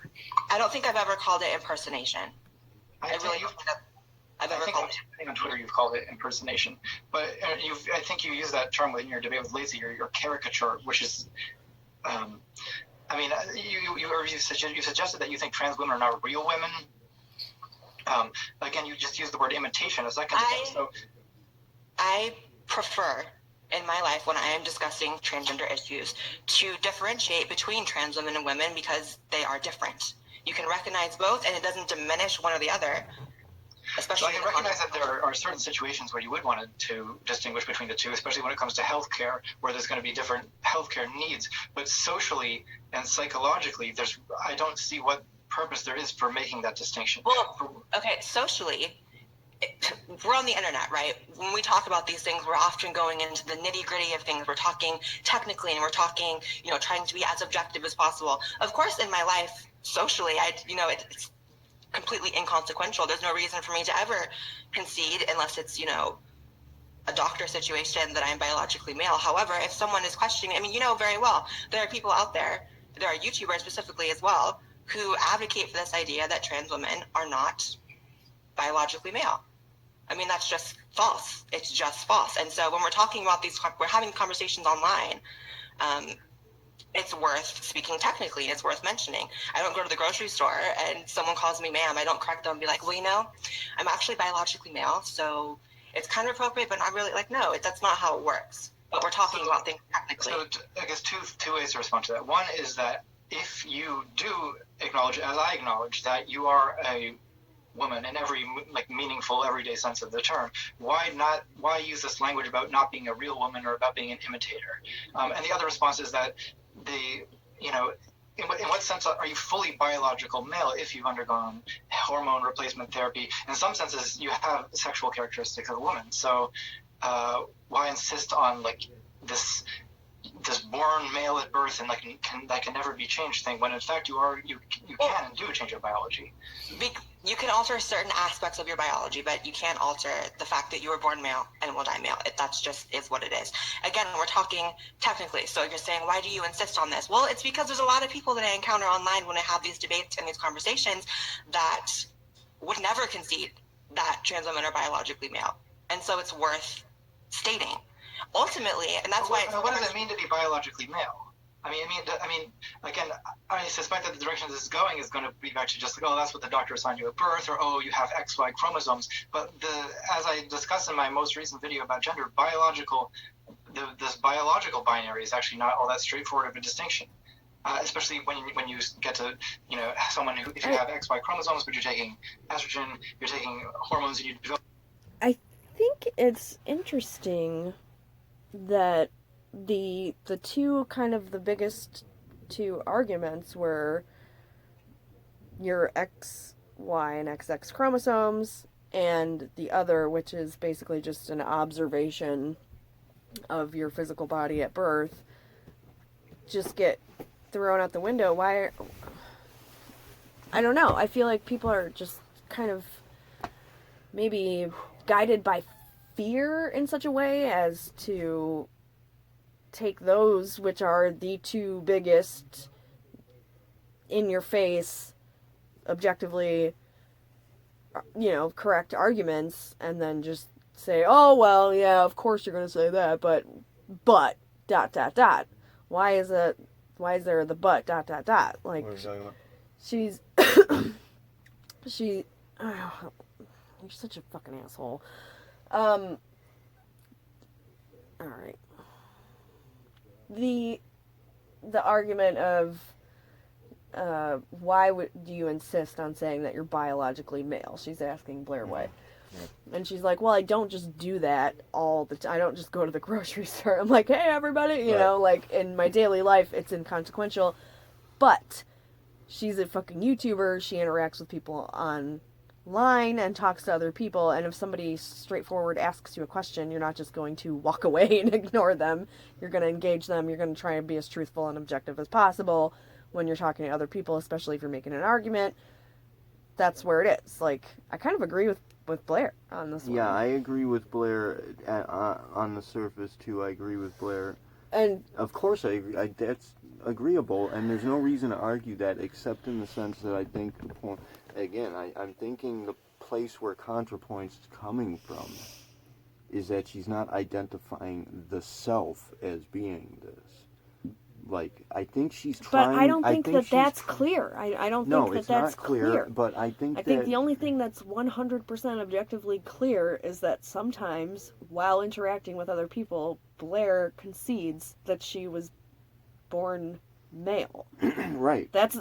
I don't think I've ever called it impersonation. I really don't think I've ever called it. I think on Twitter you've called it impersonation, but I think you use that term in your debate with Lacey, your caricature, which is. I mean, you suggested that you think trans women are not real women. Again, you just used the word imitation a second ago. I prefer, in my life, when I am discussing transgender issues, to differentiate between trans women and women because they are different. You can recognize both, and it doesn't diminish one or the other. Especially I can recognize that there are certain situations where you would want to distinguish between the two, especially when it comes to healthcare, where there's going to be different healthcare needs. But socially and psychologically, I don't see what purpose there is for making that distinction. Well, okay, socially, we're on the internet, right? When we talk about these things, we're often going into the nitty-gritty of things. We're talking technically, and we're talking, trying to be as objective as possible. Of course, in my life, socially, it's completely inconsequential. There's no reason for me to ever concede unless it's, a doctor situation that I'm biologically male. However, if someone is questioning, very well, there are people out there are YouTubers specifically as well, who advocate for this idea that trans women are not biologically male. That's just false. It's just false. And so when we're talking about we're having conversations online, it's worth speaking technically, and it's worth mentioning. I don't go to the grocery store and someone calls me ma'am. I don't correct them and be like, well, I'm actually biologically male, so it's kind of appropriate, but not really. No, that's not how it works. But we're talking about things technically. So I guess two ways to respond to that. One is that if you do acknowledge, as I acknowledge, that you are a woman in every meaningful everyday sense of the term, why use this language about not being a real woman or about being an imitator? And the other response is that in what sense are you fully biological male if you've undergone hormone replacement therapy? In some senses, you have sexual characteristics of a woman. So why insist on this born male at birth and that can never be changed thing, when in fact you can and do change your biology? You can alter certain aspects of your biology, but you can't alter the fact that you were born male and will die male. That's just is what it is. Again, we're talking technically. So you're saying, why do you insist on this? Well, it's because there's a lot of people that I encounter online when I have these debates and these conversations that would never concede that trans women are biologically male. And so it's worth stating. ultimately, and that's why. What does it mean to be biologically male? I mean, again, I suspect that the direction this is going is going to be back to just like, oh, that's what the doctor assigned you at birth, or oh, you have XY chromosomes. But as I discussed in my most recent video about gender, this biological binary is actually not all that straightforward of a distinction. Especially when you get to, someone who, if you have XY chromosomes, but you're taking estrogen, you're taking hormones, and you develop. I think it's interesting that the two kind of the biggest two arguments were your XY and XX chromosomes, and the other, which is basically just an observation of your physical body at birth, just get thrown out the window. Why? I don't know. I feel like people are just kind of maybe guided by fear in such a way as to take those, which are the two biggest in your face, objectively, correct arguments, and then just say, oh, well, yeah, of course you're going to say that, but, ... Why is there the but, ... Like, What are you talking about? You're such a fucking asshole. Alright. The argument of why do you insist on saying that you're biologically male? She's asking Blaire White. Yeah. And she's like, well, I don't just do that all the time. I don't just go to the grocery store. I'm like, hey, everybody, you know, like, in my daily life, it's inconsequential. But she's a fucking YouTuber. She interacts with people online and talks to other people. And if somebody straightforward asks you a question, you're not just going to walk away and ignore them. You're going to engage them. You're going to try and be as truthful and objective as possible when you're talking to other people, especially if you're making an argument. That's where it is. Like, I kind of agree with Blaire on this one. Yeah, I agree with Blaire on the surface, too. I agree with Blaire. And of course I agree. That's agreeable, and there's no reason to argue that, except in the sense that I think the point, again, I'm thinking the place where ContraPoints is coming from is that she's not identifying the self as being this. Like, I think she's trying... But I don't think that's clear. I don't think that's not clear. But I think the only thing that's 100% objectively clear is that sometimes, while interacting with other people, Blaire concedes that she was born male. Right. That's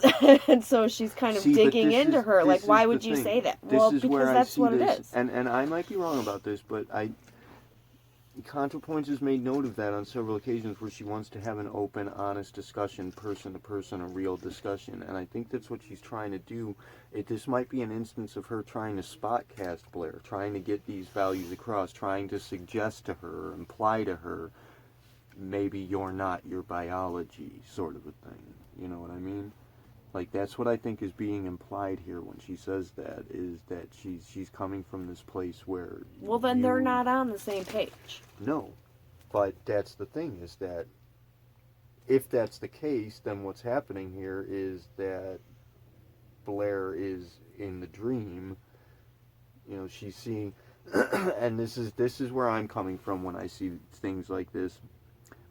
and so she's kind of digging into her. Like, why would you say that? Well, because that's what it is. And I might be wrong about this, but ContraPoints has made note of that on several occasions where she wants to have an open, honest discussion, person to person, a real discussion. And I think that's what she's trying to do. This might be an instance of her trying to spot cast Blaire, trying to get these values across, trying to suggest to her, imply to her, maybe you're not your biology, sort of a thing. You know what I mean? Like, that's what I think is being implied here when she says that, is that she's coming from this place where... Well, then they're not on the same page. No. But that's the thing, is that if that's the case, then what's happening here is that Blaire is in the dream. You know, she's seeing... and this is where I'm coming from when I see things like this.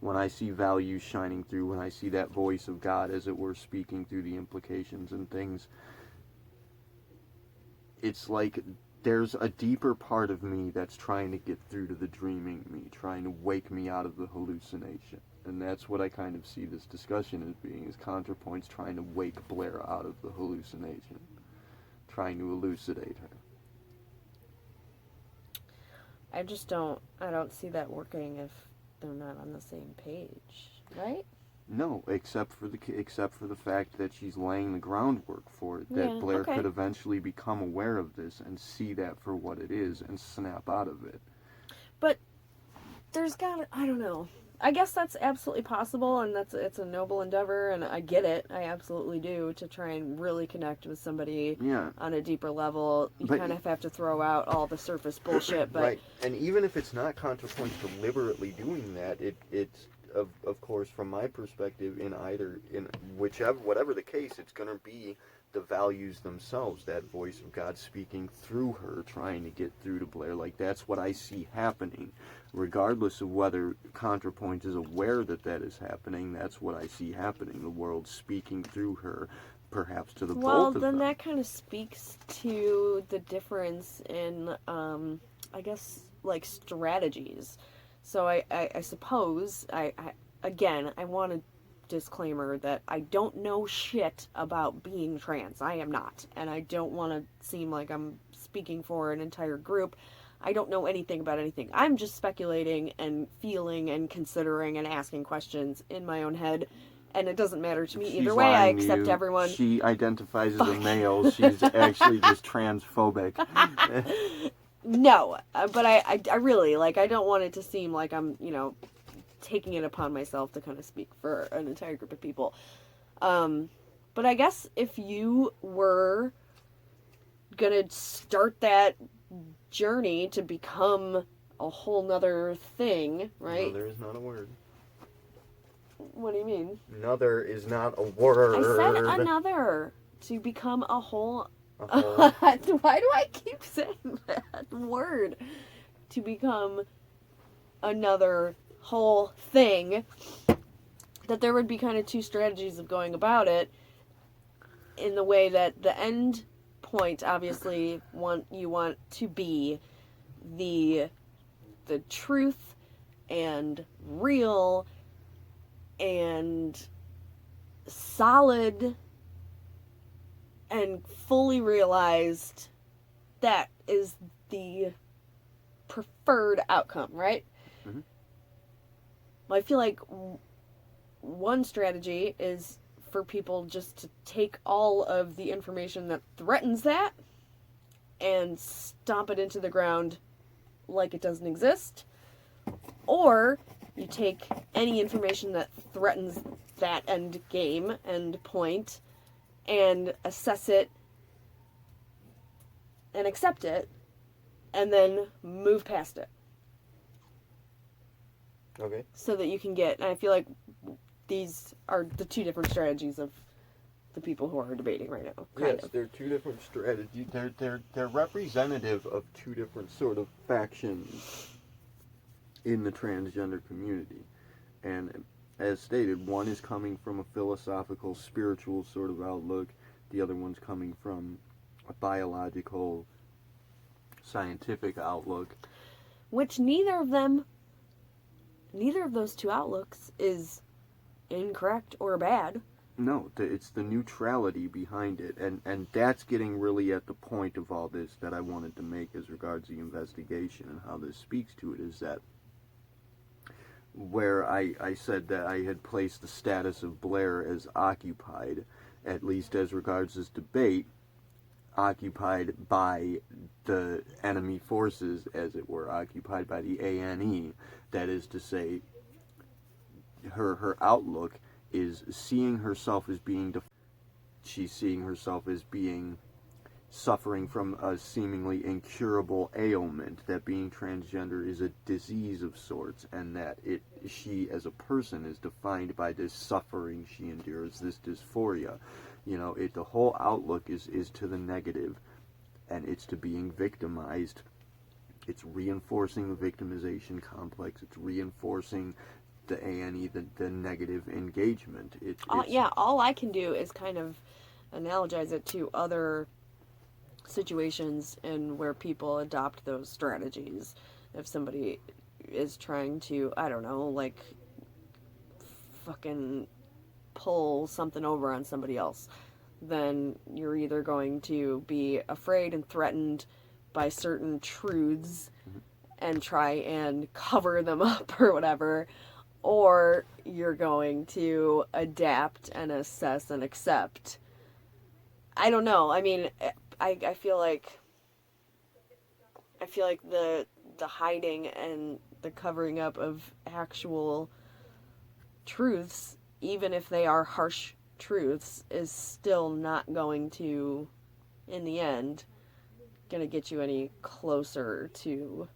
When I see values shining through, when I see that voice of God, as it were, speaking through the implications and things, it's like there's a deeper part of me that's trying to get through to the dreaming me, trying to wake me out of the hallucination. And that's what I kind of see this discussion as being, is ContraPoints trying to wake Blaire out of the hallucination, trying to elucidate her. I don't see that working if they're not on the same page, right? No, except for the fact that she's laying the groundwork for it, that Blaire could eventually become aware of this and see that for what it is and snap out of it. But there's I don't know. I guess that's absolutely possible, and it's a noble endeavor, and I get it. I absolutely do, to try and really connect with somebody on a deeper level. You kind of have to throw out all the surface bullshit. But right, and even if it's not ContraPoints deliberately doing that, it's of course, from my perspective, whatever the case, it's going to be the values themselves, that voice of God speaking through her, trying to get through to Blaire. Like, that's what I see happening. Regardless of whether ContraPoints is aware that that is happening, that's what I see happening. The world speaking through her, perhaps to the both of them. Well, then that kind of speaks to the difference in, I guess, like, strategies. So I suppose, I want to disclaimer that I don't know shit about being trans. I am not. And I don't want to seem like I'm speaking for an entire group. I don't know anything about anything. I'm just speculating and feeling and considering and asking questions in my own head. And it doesn't matter to me either way. I accept everyone. She identifies as a male. She's actually just transphobic. No, but I really, like, I don't want it to seem like I'm, taking it upon myself to kind of speak for an entire group of people. But I guess if you were gonna start that journey to become a whole nother thing, right? Another is not a word. What do you mean? Another is not a word. I said another. To become a whole... A whole. Why do I keep saying that word? To become another whole thing. That there would be kind of two strategies of going about it. In the way that the end point, obviously, you want to be the truth and real and solid and fully realized. That is the preferred outcome, right? Mm-hmm. Well, I feel like one strategy is for people just to take all of the information that threatens that and stomp it into the ground like it doesn't exist. Or you take any information that threatens that end game, end point, and assess it and accept it, and then move past it. Okay. So that you can get, and I feel like these are the two different strategies of the people who are debating right now. Yes, they're two different strategies. They're representative of two different sort of factions in the transgender community. And as stated, one is coming from a philosophical, spiritual sort of outlook. The other one's coming from a biological, scientific outlook. Which neither of those two outlooks is incorrect or bad. No, it's the neutrality behind it, and that's getting really at the point of all this that I wanted to make as regards the investigation and how this speaks to it, is that where I said that I had placed the status of Blaire as occupied, at least as regards this debate, occupied by the enemy forces, as it were, occupied by the ANE, that is to say, her outlook is seeing herself as being she's seeing herself as being suffering from a seemingly incurable ailment, that being transgender is a disease of sorts, and that she as a person is defined by this suffering she endures, this dysphoria. The whole outlook is to the negative, and it's to being victimized. It's reinforcing the victimization complex. It's reinforcing the ANE, the negative engagement. All I can do is kind of analogize it to other situations and where people adopt those strategies. If somebody is trying to, I don't know, like fucking pull something over on somebody else, then you're either going to be afraid and threatened by certain truths and try and cover them up or whatever, or you're going to adapt and assess and accept. I don't know. I mean, I feel like the hiding and the covering up of actual truths, even if they are harsh truths, is still not going to, in the end, going to get you any closer to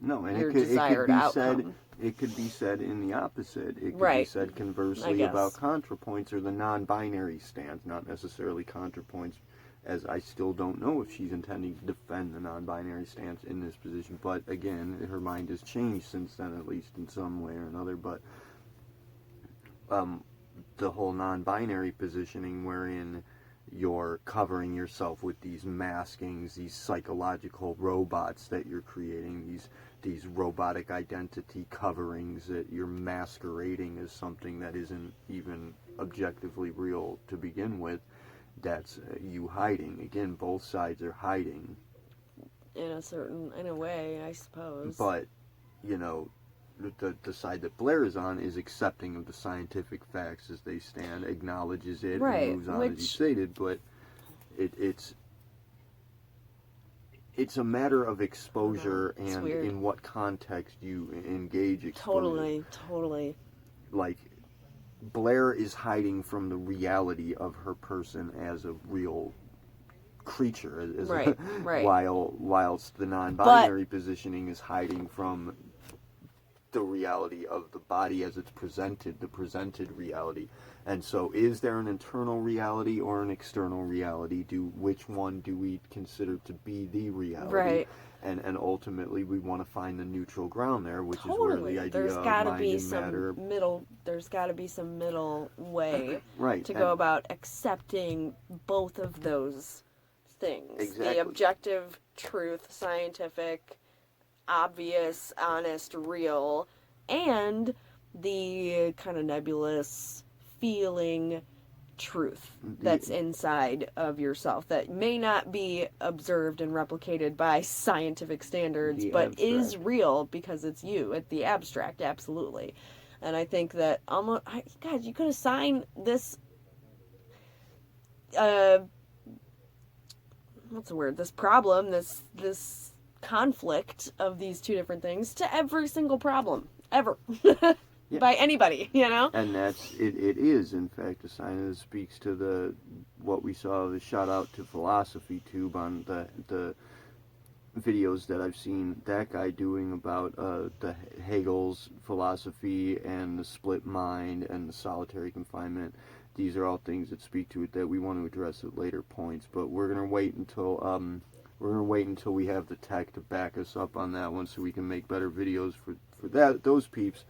your desired outcome. It could be said in the opposite. It could Right. be said conversely about ContraPoints or the non-binary stance, not necessarily ContraPoints as I still don't know if she's intending to defend the non-binary stance in this position. But again, her mind has changed since then, at least in some way or another. But the whole non-binary positioning, wherein you're covering yourself with these maskings, these psychological robots that you're creating, these robotic identity coverings that you're masquerading as something that isn't even objectively real to begin with, that's you hiding. Again, both sides are hiding. In a way, I suppose. But, you know, the side that Blaire is on is accepting of the scientific facts as they stand, acknowledges it, right, and moves on, as you stated, but it's a matter of exposure and weird. In what context you engage exposure. Totally. Like, Blaire is hiding from the reality of her person as a real creature, right. whilst the non-binary positioning is hiding from the reality of the body as it's presented, the presented reality. And so is there an internal reality or an external reality? Which one do we consider to be the reality? Right. And ultimately we want to find the neutral ground there, which is where the idea there's of gotta mind be and some matter. there's gotta be some middle way right. to go about accepting both of those things. Exactly. The objective truth, scientific, obvious, honest, real, and the kind of nebulous feeling truth that's inside of yourself that may not be observed and replicated by scientific standards, but abstract. is real because it's you, at the abstract, absolutely. And I think that almost, guys, you could assign this, what's the word? This problem, this conflict of these two different things to every single problem ever. Yeah. By anybody, you know? And that's it is in fact a sign that speaks to what we saw, the shout out to Philosophy Tube on the videos that I've seen that guy doing about the Hegel's philosophy and the split mind and the solitary confinement. These are all things that speak to it that we want to address at later points, but we're gonna wait until we have the tech to back us up on that one, so we can make better videos for those peeps.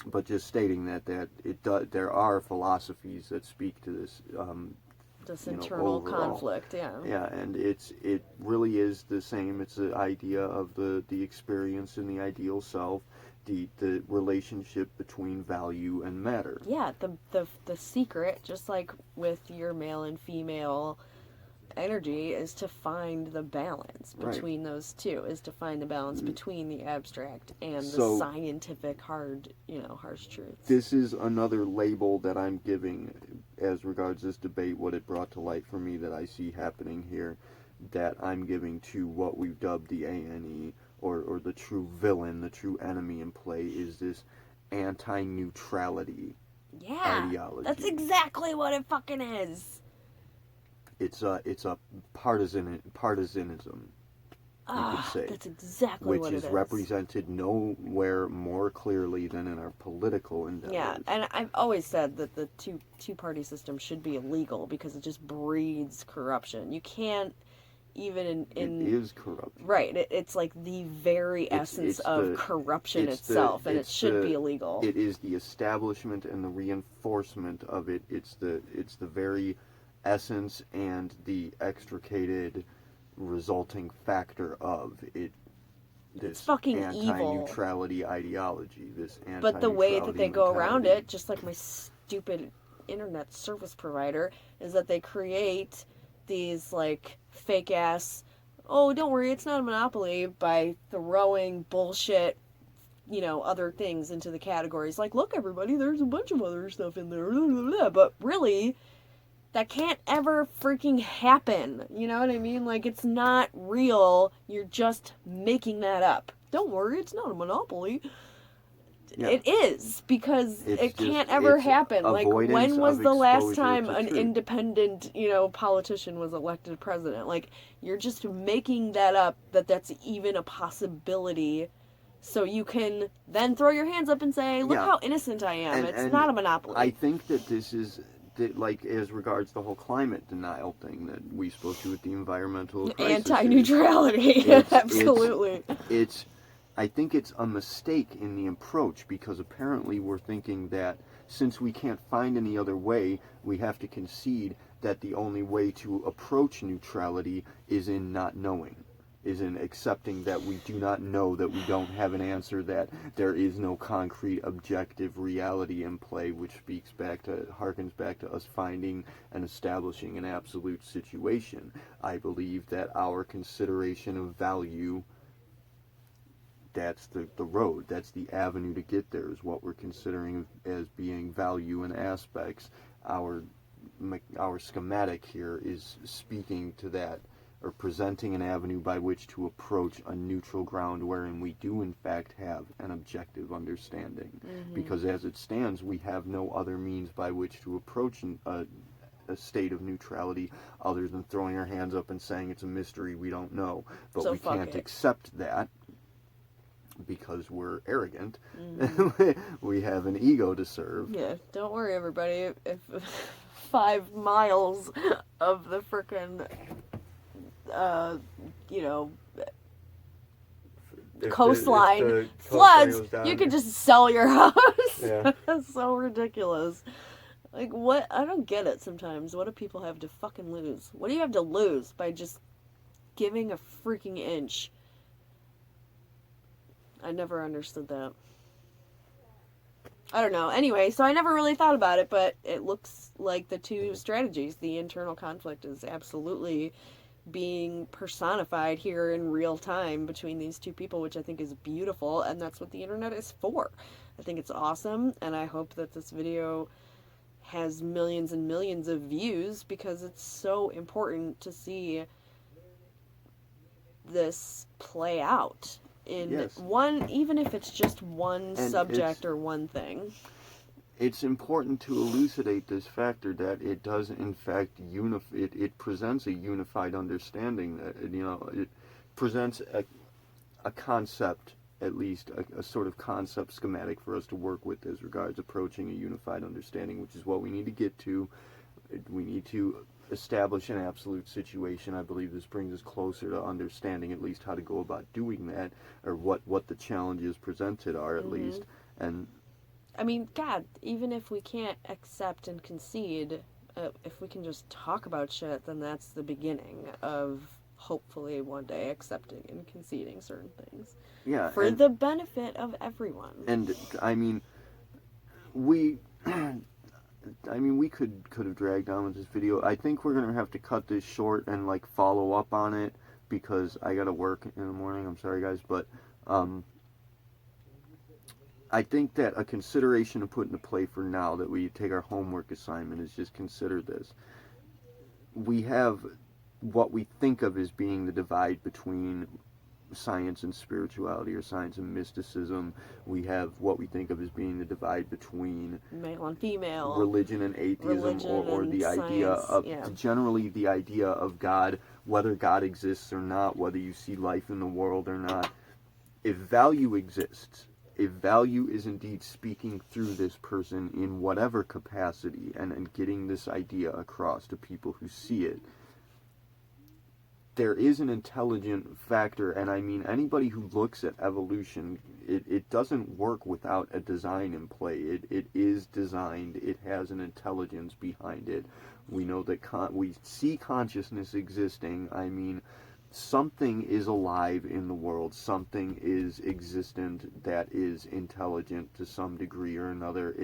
But just stating that there are philosophies that speak to this. This internal conflict, yeah. Yeah, and it really is the same. It's the idea of the experience and the ideal self, the relationship between value and matter. Yeah, the secret, just like with your male and female energy, is to find the balance between those two, is to find the balance between the abstract and the scientific harsh truths. This is another label that I'm giving as regards this debate, what it brought to light for me that I see happening here, that I'm giving to what we've dubbed the ANE, or the true villain, the true enemy in play, is this anti-neutrality ideology. That's exactly what it fucking is. It's a partisanism, you could say. That's exactly what it is. Which is represented nowhere more clearly than in our political endeavors. Yeah, and I've always said that the two-party system should be illegal because it just breeds corruption. You can't even it is corruption. Right, it's like the very essence of corruption itself, and it should be illegal. It is the establishment and the reinforcement of it. It's the very essence and the extricated resulting factor of it. This fucking anti-neutrality evil ideology. This anti-neutrality but the way that they go around mentality. it, just like my stupid internet service provider, is that they create these like fake ass, oh, don't worry, it's not a monopoly, by throwing bullshit, other things into the categories. Like, look, everybody, there's a bunch of other stuff in there. Blah, blah, blah. But really, that can't ever freaking happen. You know what I mean? Like, it's not real. You're just making that up. Don't worry, it's not a monopoly. Yeah. It is, because it can't ever happen. Like, when was the last time an independent, politician was elected president? Like, you're just making that up, that's even a possibility, so you can then throw your hands up and say, look how innocent I am. It's not a monopoly. I think that this is like as regards the whole climate denial thing that we spoke to with the environmental crisis. Anti-neutrality, absolutely. I think it's a mistake in the approach, because apparently we're thinking that since we can't find any other way, we have to concede that the only way to approach neutrality is in not knowing, is in accepting that we do not know, that we don't have an answer, that there is no concrete objective reality in play, which harkens back to us finding and establishing an absolute situation. I believe that our consideration of value, that's the road, that's the avenue to get there, is what we're considering as being value and aspects. Our schematic here is speaking to that, or presenting an avenue by which to approach a neutral ground wherein we do in fact have an objective understanding. Because as it stands, we have no other means by which to approach a state of neutrality other than throwing our hands up and saying it's a mystery, we don't know. But so we can't accept that, because we're arrogant. We have an ego to serve. Yeah, don't worry, everybody. If 5 miles of the frickin' coastline floods, you could just sell your house. Yeah. That's so ridiculous. Like, what? I don't get it sometimes. What do people have to fucking lose? What do you have to lose by just giving a freaking inch? I never understood that. I don't know. Anyway, so I never really thought about it, but it looks like the two strategies, the internal conflict, is absolutely being personified here in real time between these two people, which I think is beautiful, and that's what the internet is for. I think it's awesome, and I hope that this video has millions and millions of views, because it's so important to see this play out in one, even if it's just one subject or one thing. It's important to elucidate this factor that it does in fact it presents a unified understanding, that it presents a concept, at least a sort of concept schematic for us to work with as regards approaching a unified understanding, which is what we need to get to. We need to establish an absolute situation. I believe this brings us closer to understanding at least how to go about doing that, or what the challenges presented are at least. And I mean, God, even if we can't accept and concede, if we can just talk about shit, then that's the beginning of hopefully one day accepting and conceding certain things. Yeah. For the benefit of everyone. And I mean, we could have dragged on with this video. I think we're gonna have to cut this short and like follow up on it, because I gotta work in the morning. I'm sorry, guys, but I think that a consideration to put into play for now, that we take our homework assignment, is just consider this. We have what we think of as being the divide between science and spirituality, or science and mysticism. We have what we think of as being the divide between male and female, religion and atheism, or the science, idea of generally the idea of God, whether God exists or not, whether you see life in the world or not. If value exists, if value is indeed speaking through this person in whatever capacity, and getting this idea across to people who see it, there is an intelligent factor. And I mean, anybody who looks at evolution, it doesn't work without a design in play. It is designed. It has an intelligence behind it. We know that we see consciousness existing. I mean, something is alive in the world. Something is existent that is intelligent to some degree or another.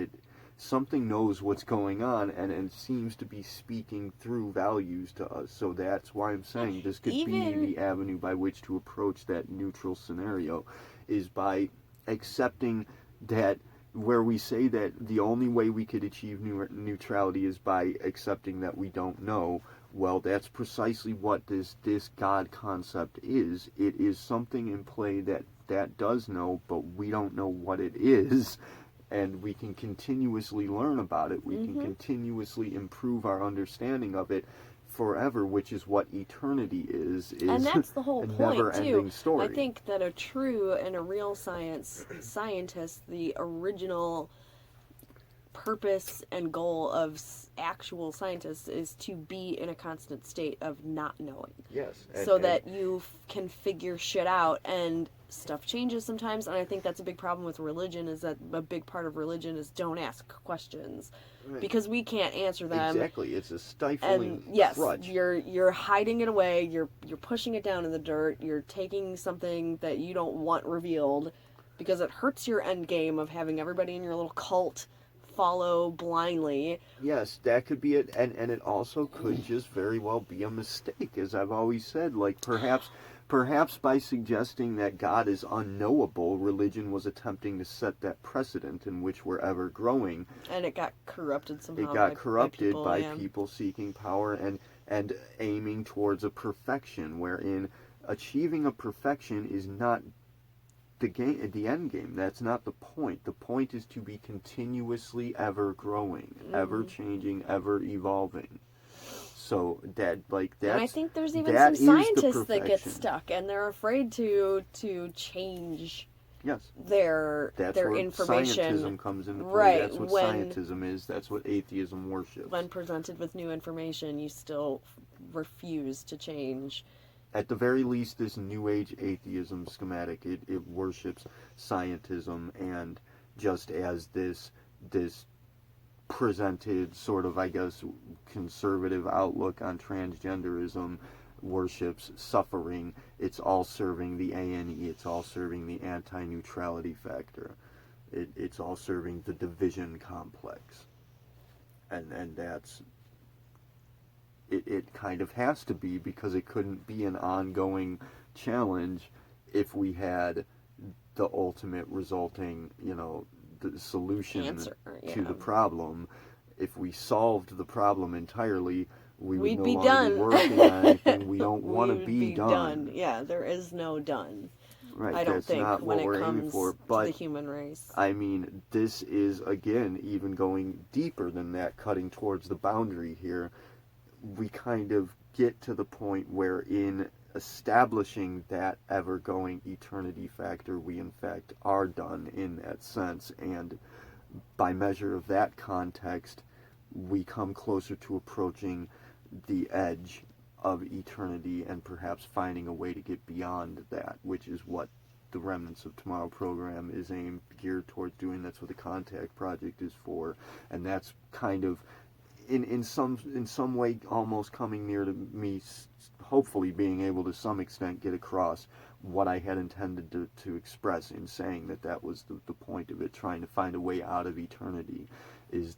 Something knows what's going on, and seems to be speaking through values to us. So that's why I'm saying this could be the avenue by which to approach that neutral scenario, is by accepting that, where we say that the only way we could achieve neutrality is by accepting that we don't know. Well, that's precisely what this God concept is. It is something in play that does know, but we don't know what it is. And we can continuously learn about it. We can continuously improve our understanding of it forever, which is what eternity is and that's the whole a point, never-ending too. story. I think that a true and a real scientist, the original purpose and goal of actual scientists is to be in a constant state of not knowing. Yes. So that you can figure shit out, and stuff changes sometimes, and I think that's a big problem with religion, is that a big part of religion is don't ask questions. Right. Because we can't answer them. Exactly. It's a stifling And yes, crutch. you're hiding it away, you're pushing it down in the dirt, you're taking something that you don't want revealed because it hurts your end game of having everybody in your little cult follow blindly. Yes, that could be it, and it also could just very well be a mistake, as I've always said. Like, perhaps by suggesting that God is unknowable, religion was attempting to set that precedent in which we're ever growing. And it got corrupted somehow. It got corrupted by people, people seeking power and aiming towards a perfection, wherein achieving a perfection is not the end game. That's not the point. The point is to be continuously ever growing, ever changing, ever evolving. So that's and I think there's even some scientists that get stuck, and they're afraid to change Yes. their where information. Scientism comes into play. Right, That's what when- scientism is. That's what atheism worships. When presented with new information, you still refuse to change. At the very least, this New Age atheism schematic, it worships scientism, and just as this presented sort of, I guess, conservative outlook on transgenderism worships suffering, it's all serving the ANE, it's all serving the anti-neutrality factor. It's all serving the division complex. And that's... It kind of has to be, because it couldn't be an ongoing challenge if we had the ultimate resulting, the solution Answer, to the problem. If we solved the problem entirely, we'd We'd no be longer done. be working on anything. We don't want to We'd be done. Yeah, there is no done. Right, I don't that's think not when what it we're aiming comes for. to But the human race. I mean, this is, again, even going deeper than that, cutting towards the boundary here. We kind of get to the point where in establishing that ever-going eternity factor, we in fact are done in that sense, and by measure of that context, we come closer to approaching the edge of eternity and perhaps finding a way to get beyond that, which is what the Remnants of Tomorrow program is geared towards doing. That's what the Contact Project is for, and that's kind of in some way almost coming near to me hopefully being able to some extent get across what I had intended to express in saying that was the point of it, trying to find a way out of eternity, is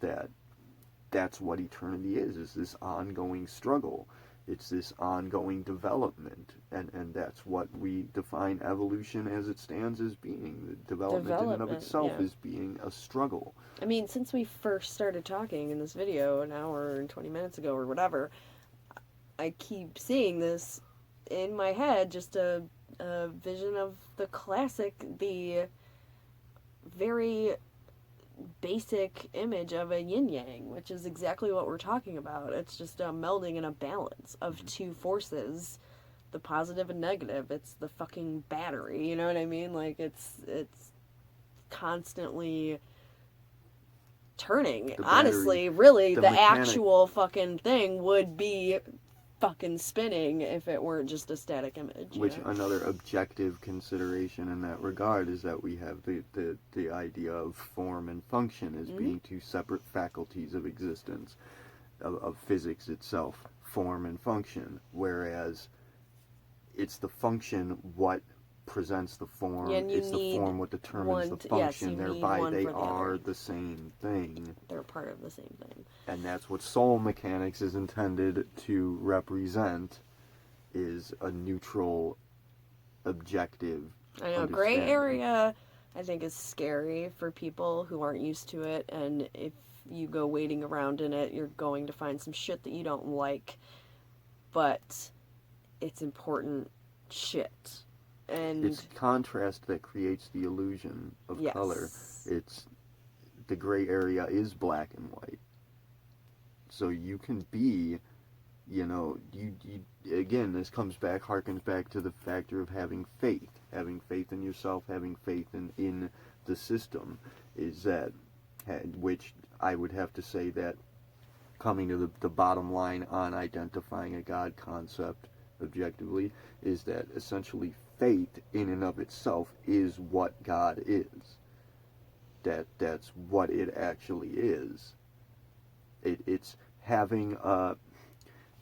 that's what eternity is this ongoing struggle. It's this ongoing development, and that's what we define evolution as it stands as being. The development in and of itself is being a struggle. I mean, since we first started talking in this video an hour and 20 minutes ago or whatever, I keep seeing this in my head, just a vision of the classic, the very basic image of a yin-yang, which is exactly what we're talking about. It's just a melding and a balance of two forces, the positive and negative. It's the fucking battery, you know what I mean? Like, it's constantly turning. Honestly, really, the actual fucking thing would be fucking spinning if it weren't just a static image. Which another objective consideration in that regard is that we have the idea of form and function as being two separate faculties of existence, of physics itself, form and function, whereas it's the function what presents the form, it's the form what determines the function, thereby they are the same thing. They're part of the same thing. And that's what soul mechanics is intended to represent, is a neutral, objective I know, gray area I think is scary for people who aren't used to it, and if you go wading around in it, you're going to find some shit that you don't like, but it's important shit. And it's contrast that creates the illusion of color. It's the gray area is black and white. So you can be, you again, this harkens back to the factor of having faith in yourself, having faith in the system, is that which I would have to say that coming to the bottom line on identifying a God concept objectively is that essentially faith in and of itself is what God is. That's what it actually is. It's having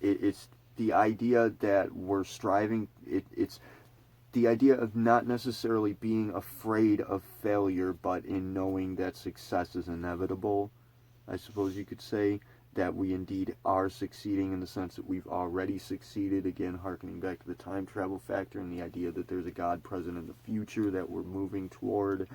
it's the idea that we're striving. It's the idea of not necessarily being afraid of failure, but in knowing that success is inevitable. I suppose you could say that we indeed are succeeding in the sense that we've already succeeded, again hearkening back to the time travel factor and the idea that there's a God present in the future that we're moving toward,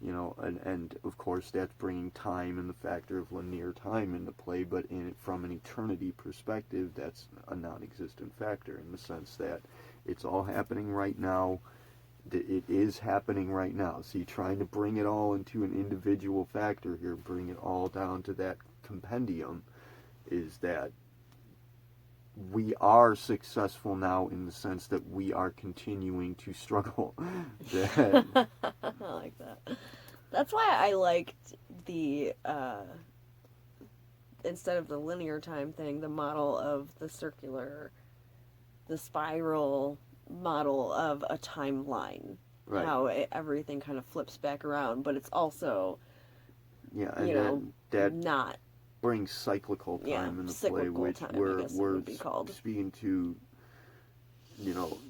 and of course that's bringing time and the factor of linear time into play, but from an eternity perspective, that's a non-existent factor in the sense that it's all happening right now. It is happening right now. See, trying to bring it all into an individual factor here, bring it all down to that compendium, is that we are successful now in the sense that we are continuing to struggle. I like that. That's why I liked the, instead of the linear time thing, the model of the spiral model of a timeline. Right. How everything kind of flips back around, but it's also, yeah, and that not brings cyclical time into play, which time, we're speaking to,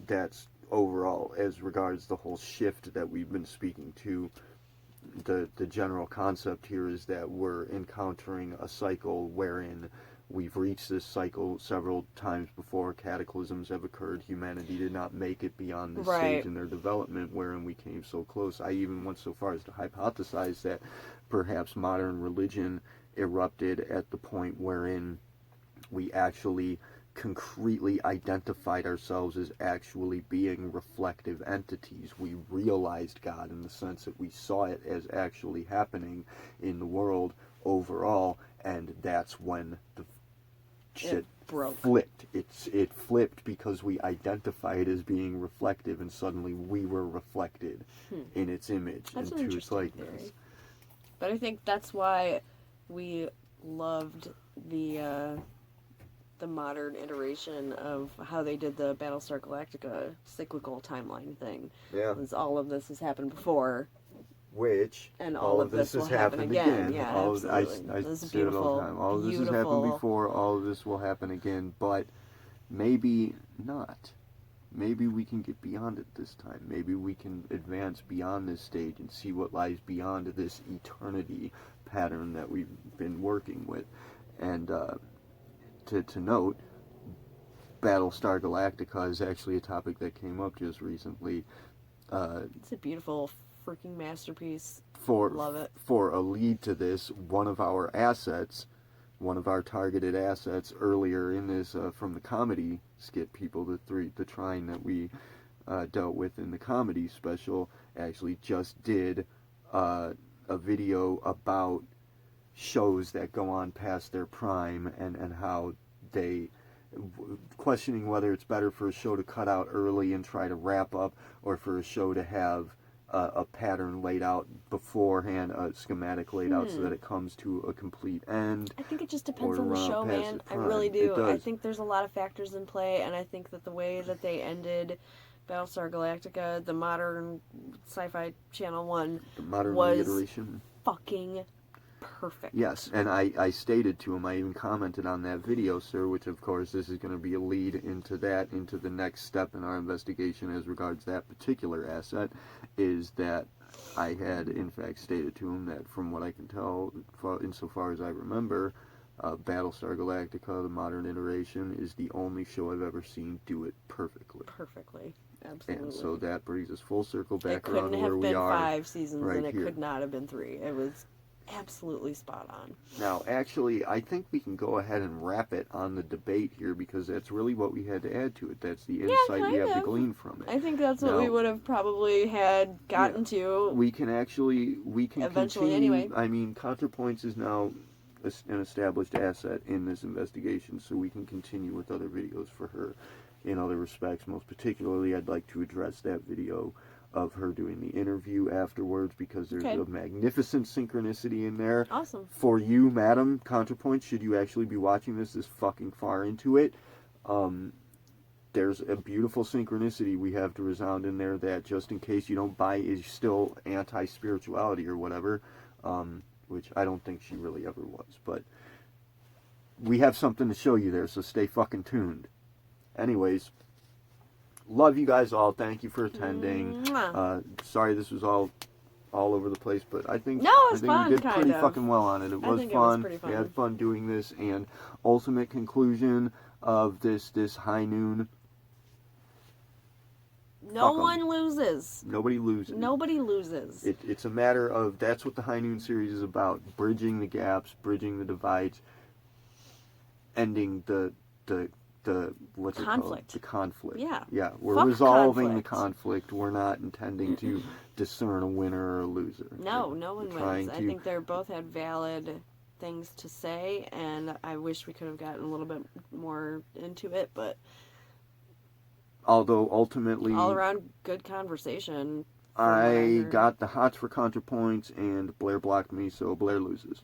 that's overall as regards the whole shift that we've been speaking to. The general concept here is that we're encountering a cycle wherein we've reached this cycle several times before. Cataclysms have occurred. Humanity did not make it beyond this stage in their development wherein we came so close. I even went so far as to hypothesize that perhaps modern religion erupted at the point wherein we actually concretely identified ourselves as actually being reflective entities. We realized God in the sense that we saw it as actually happening in the world overall, and that's when the shit flipped. It flipped because we identified as being reflective, and suddenly we were reflected in its image and to its likeness. Theory. But I think that's why we loved the modern iteration of how they did the Battlestar Galactica cyclical timeline thing. Yeah. Because all of this has happened before. And all of this has happened again. Yeah, absolutely. I say it all the time. All of this has happened before, all of this will happen again, but maybe not. Maybe we can get beyond it this time. Maybe we can advance beyond this stage and see what lies beyond this eternity pattern that we've been working with. And to note, Battlestar Galactica is actually a topic that came up just recently. It's a beautiful freaking masterpiece. Love it. For a lead to this, one of our targeted assets earlier in this, from the comedy skit people, the trine that we dealt with in the comedy special, actually just did a video about shows that go on past their prime and how they questioning whether it's better for a show to cut out early and try to wrap up, or for a show to have a pattern laid out beforehand, a schematic laid out so that it comes to a complete end. I think it just depends on the show, man. I really do. I think there's a lot of factors in play, and I think that the way that they ended Battlestar Galactica, the modern Sci-Fi Channel one, was reiteration. Fucking perfect. Yes, and I stated to him, I even commented on that video, sir, which of course this is going to be a lead into the next step in our investigation as regards that particular asset, is that I had in fact stated to him that from what I can tell, insofar as I remember, Battlestar Galactica, the modern iteration, is the only show I've ever seen do it perfectly. Perfectly. Absolutely. And so that brings us full circle back around to where we are. It couldn't have been 5 seasons, right and it here. could not have been 3. It was absolutely spot on. Now, actually, I think we can go ahead and wrap it on the debate here, because that's really what we had to add to it. That's the insight we have to glean from it. I think that's what we would have probably had gotten to. We can eventually continue. Anyway. I mean, ContraPoints is now an established asset in this investigation, so we can continue with other videos for her in other respects. Most particularly, I'd like to address that video of her doing the interview afterwards, because there's Okay. a magnificent synchronicity in there. Awesome. For you, Madam ContraPoints, should you actually be watching this fucking far into it, there's a beautiful synchronicity we have to resound in there that, just in case you don't buy, is still anti-spirituality or whatever, which I don't think she really ever was, but we have something to show you there, so stay fucking tuned. Anyways, love you guys all. Thank you for attending. Sorry this was all over the place, but I think, No, it was fun, we did kind pretty of. fucking well on it. It was think it was fun. pretty fun. We had fun doing this, and ultimate conclusion of this high noon. No Fuck 'em. one loses. Nobody loses. Nobody loses. It's a matter of, that's what the High Noon series is about: bridging the gaps, bridging the divides, ending the what's it called? Conflict. The conflict. Yeah. Yeah. We're Fuck resolving conflict. the conflict. We're not intending to discern a winner or a loser. No, We're no one trying wins. I to- think they both had valid things to say, and I wish we could have gotten a little bit more into it, but Although ultimately, all around good conversation. I heard. got the hots for ContraPoints, and Blaire blocked me, so Blaire loses.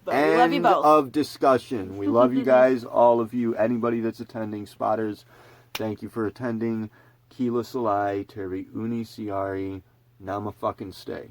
But we love you End both. of discussion. We love you guys, all of you, anybody that's attending. Spotters, thank you for attending. Kila Salai, Terry Uni Siari, Nama fucking stay.